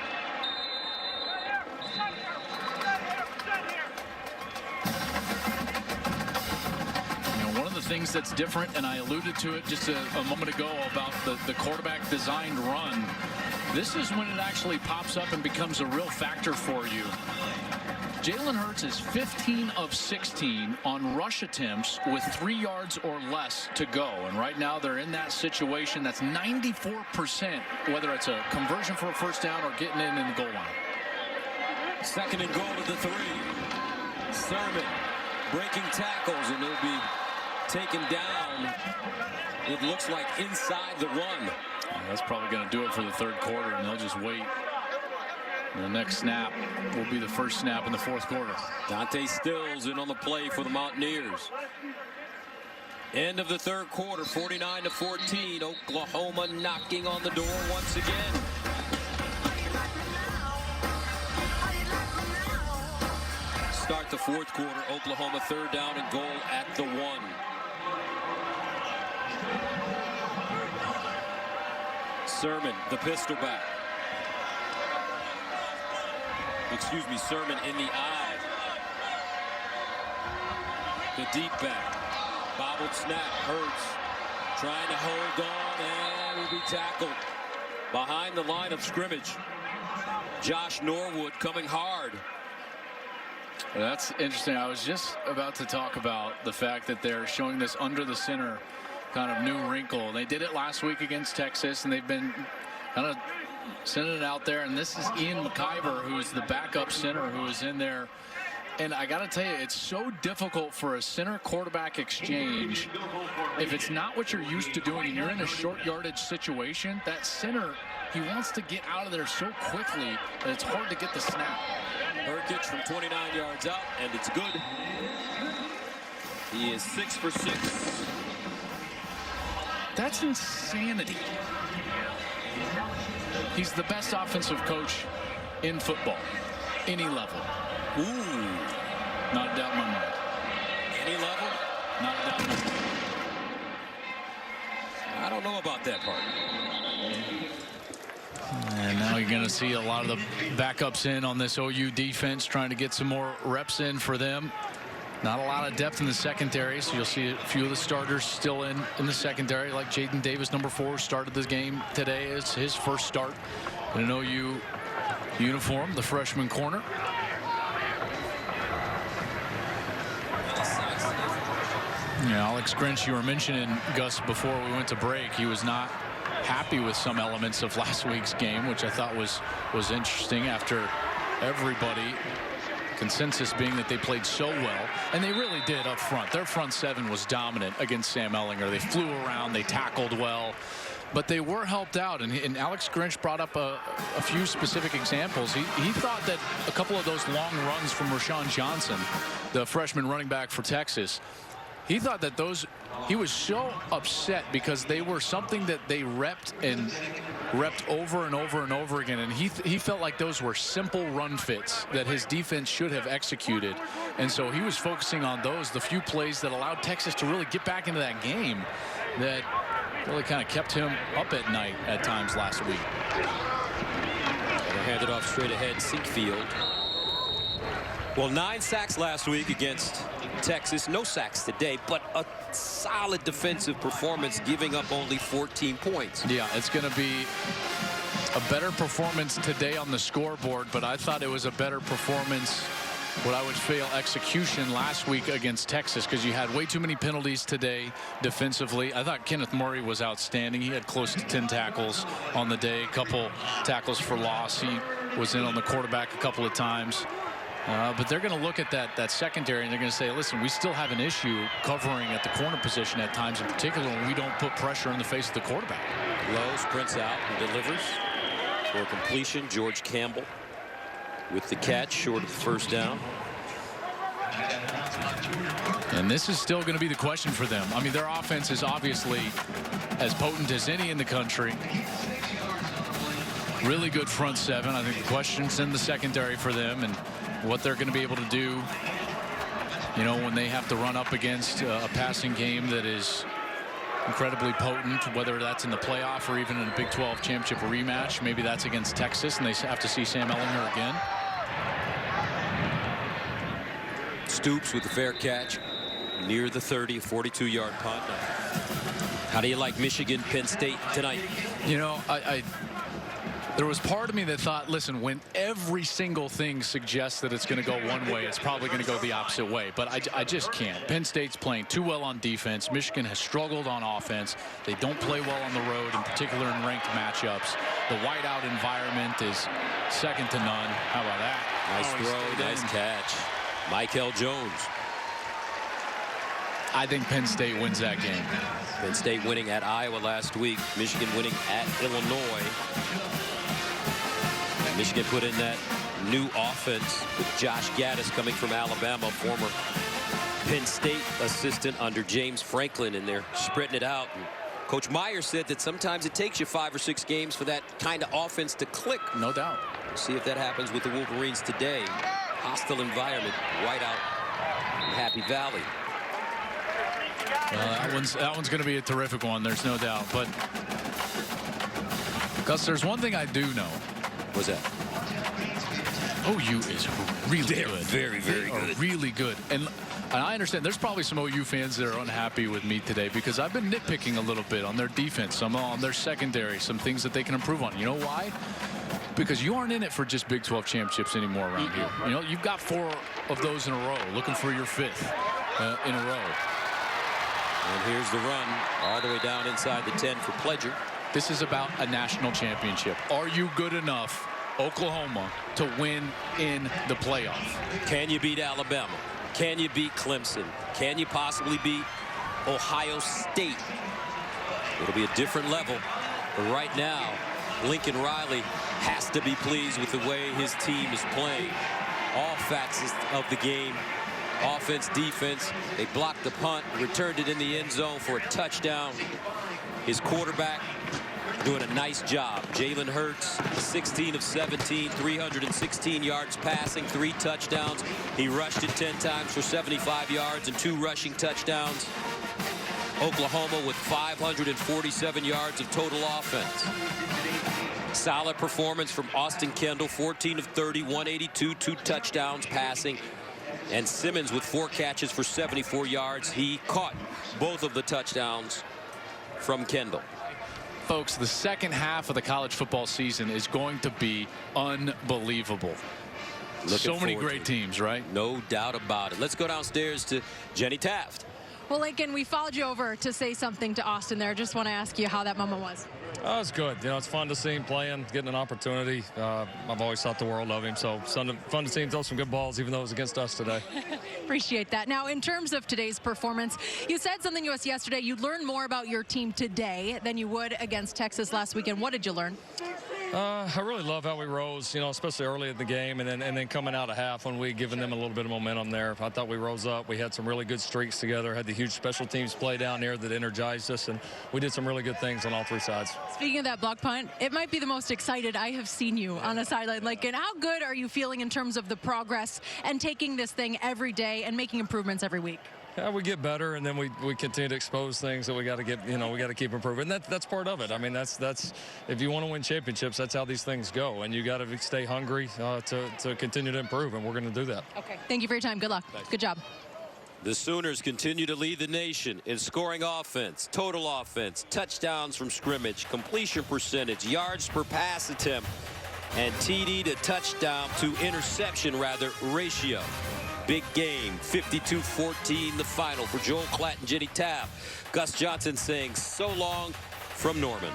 One of the things that's different, and I alluded to it just a moment ago about the quarterback designed run, this is when it actually pops up and becomes a real factor for you. Jalen Hurts is 15 of 16 on rush attempts with 3 yards or less to go. And right now they're in that situation. That's 94%, whether it's a conversion for a first down or getting in the goal line. 2nd and goal at the 3. Sermon breaking tackles, and he'll be taken down, it looks like inside the 1. That's probably going to do it for the third quarter, and they'll just wait. The next snap will be the first snap in the fourth quarter. Dante Stills in on the play for the Mountaineers. End of the third quarter, 49-14. Oklahoma knocking on the door once again. Start the fourth quarter, Oklahoma third down and goal at the 1. Sermon, the pistol back. Excuse me, Sermon in the eye. The deep back. Bobbled snap. Hurts trying to hold on and will be tackled behind the line of scrimmage. Josh Norwood coming hard. That's interesting. I was just about to talk about the fact that they're showing this under the center kind of new wrinkle. They did it last week against Texas, and they've been kind of sending it out there. And this is Ian McIver, who's the backup center, who is in there. And I got to tell you, it's so difficult for a center quarterback exchange. If it's not what you're used to doing and you're in a short yardage situation, that center, he wants to get out of there so quickly that it's hard to get the snap. Burkett from 29 yards out, and it's good. He is 6 for 6. That's insanity. He's the best offensive coach in football, any level. Ooh. Not a doubt in my mind. Any level? Not a doubt in my mind. I don't know about that part. And now you're going to see a lot of the backups in on this OU defense, trying to get some more reps in for them. Not a lot of depth in the secondary, so you'll see a few of the starters still in the secondary, like Jaden Davis, number 4, started this game today. It's his first start in an OU uniform, the freshman corner. Yeah, Alex Grinch, you were mentioning, Gus, before we went to break, he was not happy with some elements of last week's game, which I thought was interesting after everybody, consensus being that they played so well, and they really did up front. Their front seven was dominant against Sam Ehlinger. They flew around, they tackled well, but they were helped out, and Alex Grinch brought up a few specific examples. He thought that a couple of those long runs from Rashawn Johnson, the freshman running back for Texas, he thought that those, he was so upset because they were something that they repped over and over and over again, and he felt like those were simple run fits that his defense should have executed, and so he was focusing on those, the few plays that allowed Texas to really get back into that game that really kind of kept him up at night at times last week. They hand it off straight ahead, Sinkfield. Well, 9 sacks last week against Texas. No sacks today, but a solid defensive performance, giving up only 14 points. Yeah, it's going to be a better performance today on the scoreboard, but I thought it was a better performance, what I would fail execution last week against Texas, because you had way too many penalties today defensively. I thought Kenneth Murray was outstanding. He had close to 10 tackles on the day, a couple tackles for loss. He was in on the quarterback a couple of times. But they're going to look at that secondary, and they're going to say, listen, we still have an issue covering at the corner position at times, in particular when we don't put pressure in the face of the quarterback. Lowe sprints out and delivers for completion. George Campbell with the catch, short of the first down. And this is still going to be the question for them. I mean, their offense is obviously as potent as any in the country. Really good front seven. I think the question's in the secondary for them and what they're going to be able to do, you know, when they have to run up against a passing game that is incredibly potent, whether that's in the playoff or even in a Big 12 championship rematch. Maybe that's against Texas and they have to see Sam Ehlinger again. Stoops with the fair catch near the 30, a 42-yard punt. How do you like Michigan, Penn State tonight? You know, there was part of me that thought, listen, when every single thing suggests that it's going to go one way, it's probably going to go the opposite way. But I just can't. Penn State's playing too well on defense. Michigan has struggled on offense. They don't play well on the road, in particular in ranked matchups. The whiteout environment is second to none. How about that? Nice throw, nice catch. Michael Jones. I think Penn State wins that game. Penn State winning at Iowa last week. Michigan winning at Illinois. Michigan put in that new offense with Josh Gaddis coming from Alabama, former Penn State assistant under James Franklin, and they're spreading it out. And Coach Meyer said that sometimes it takes you 5 or 6 games for that kind of offense to click. No doubt. See if that happens with the Wolverines today. Hostile environment, whiteout in Happy Valley. That one's going to be a terrific one. There's no doubt. But Gus, there's one thing I do know. What's that? OU is really good. Very, very good. Really good. And I understand there's probably some OU fans that are unhappy with me today because I've been nitpicking a little bit on their defense, some on their secondary, some things that they can improve on. You know why? Because you aren't in it for just Big 12 championships anymore around here. You know, you've got 4 of those in a row, looking for your 5th in a row. And here's the run all the way down inside the 10 for Pledger. This is about a national championship. Are you good enough, Oklahoma, to win in the playoff? Can you beat Alabama? Can you beat Clemson? Can you possibly beat Ohio State? It'll be a different level. But right now, Lincoln Riley has to be pleased with the way his team is playing. All facets of the game. Offense, defense. They blocked the punt, returned it in the end zone for a touchdown. His quarterback doing a nice job. Jalen Hurts, 16 of 17, 316 yards passing, 3 touchdowns. He rushed it 10 times for 75 yards and 2 rushing touchdowns. Oklahoma with 547 yards of total offense. Solid performance from Austin Kendall, 14 of 30, 182, 2 touchdowns passing. And Simmons with 4 catches for 74 yards. He caught both of the touchdowns from Kendall. Folks, the second half of the college football season is going to be unbelievable. So many great teams, right? No doubt about it. Let's go downstairs to Jenny Taft. Well, Lincoln, we followed you over to say something to Austin there. Just want to ask you how that moment was. Oh, it's good. You know, it's fun to see him playing, getting an opportunity. I've always thought the world of him, so fun to see him throw some good balls, even though it was against us today. Appreciate that. Now, in terms of today's performance, you said something to us yesterday. You learned more about your team today than you would against Texas last weekend. What did you learn? I really love how we rose, you know, especially early in the game, and then coming out of half when we given them a little bit of momentum there. I thought we rose up. We had some really good streaks together, had the huge special teams play down there that energized us, and we did some really good things on all 3 sides. Speaking of that block punt, it might be the most excited I have seen you on a sideline. Like, and how good are you feeling in terms of the progress and taking this thing every day and making improvements every week? Yeah, we get better, and then we continue to expose things that we got to get, you know, we got to keep improving. That's part of it. I mean, that's if you want to win championships, that's how these things go, and you got to stay hungry to continue to improve, and we're going to do that. Okay. Thank you for your time. Good luck. Thanks. Good job. The Sooners continue to lead the nation in scoring offense, total offense, touchdowns from scrimmage, completion percentage, yards per pass attempt, and TD to touchdown to interception ratio. Big game, 52-14 the final for Joel Klatt and Jenny Taft. Gus Johnson saying so long from Norman.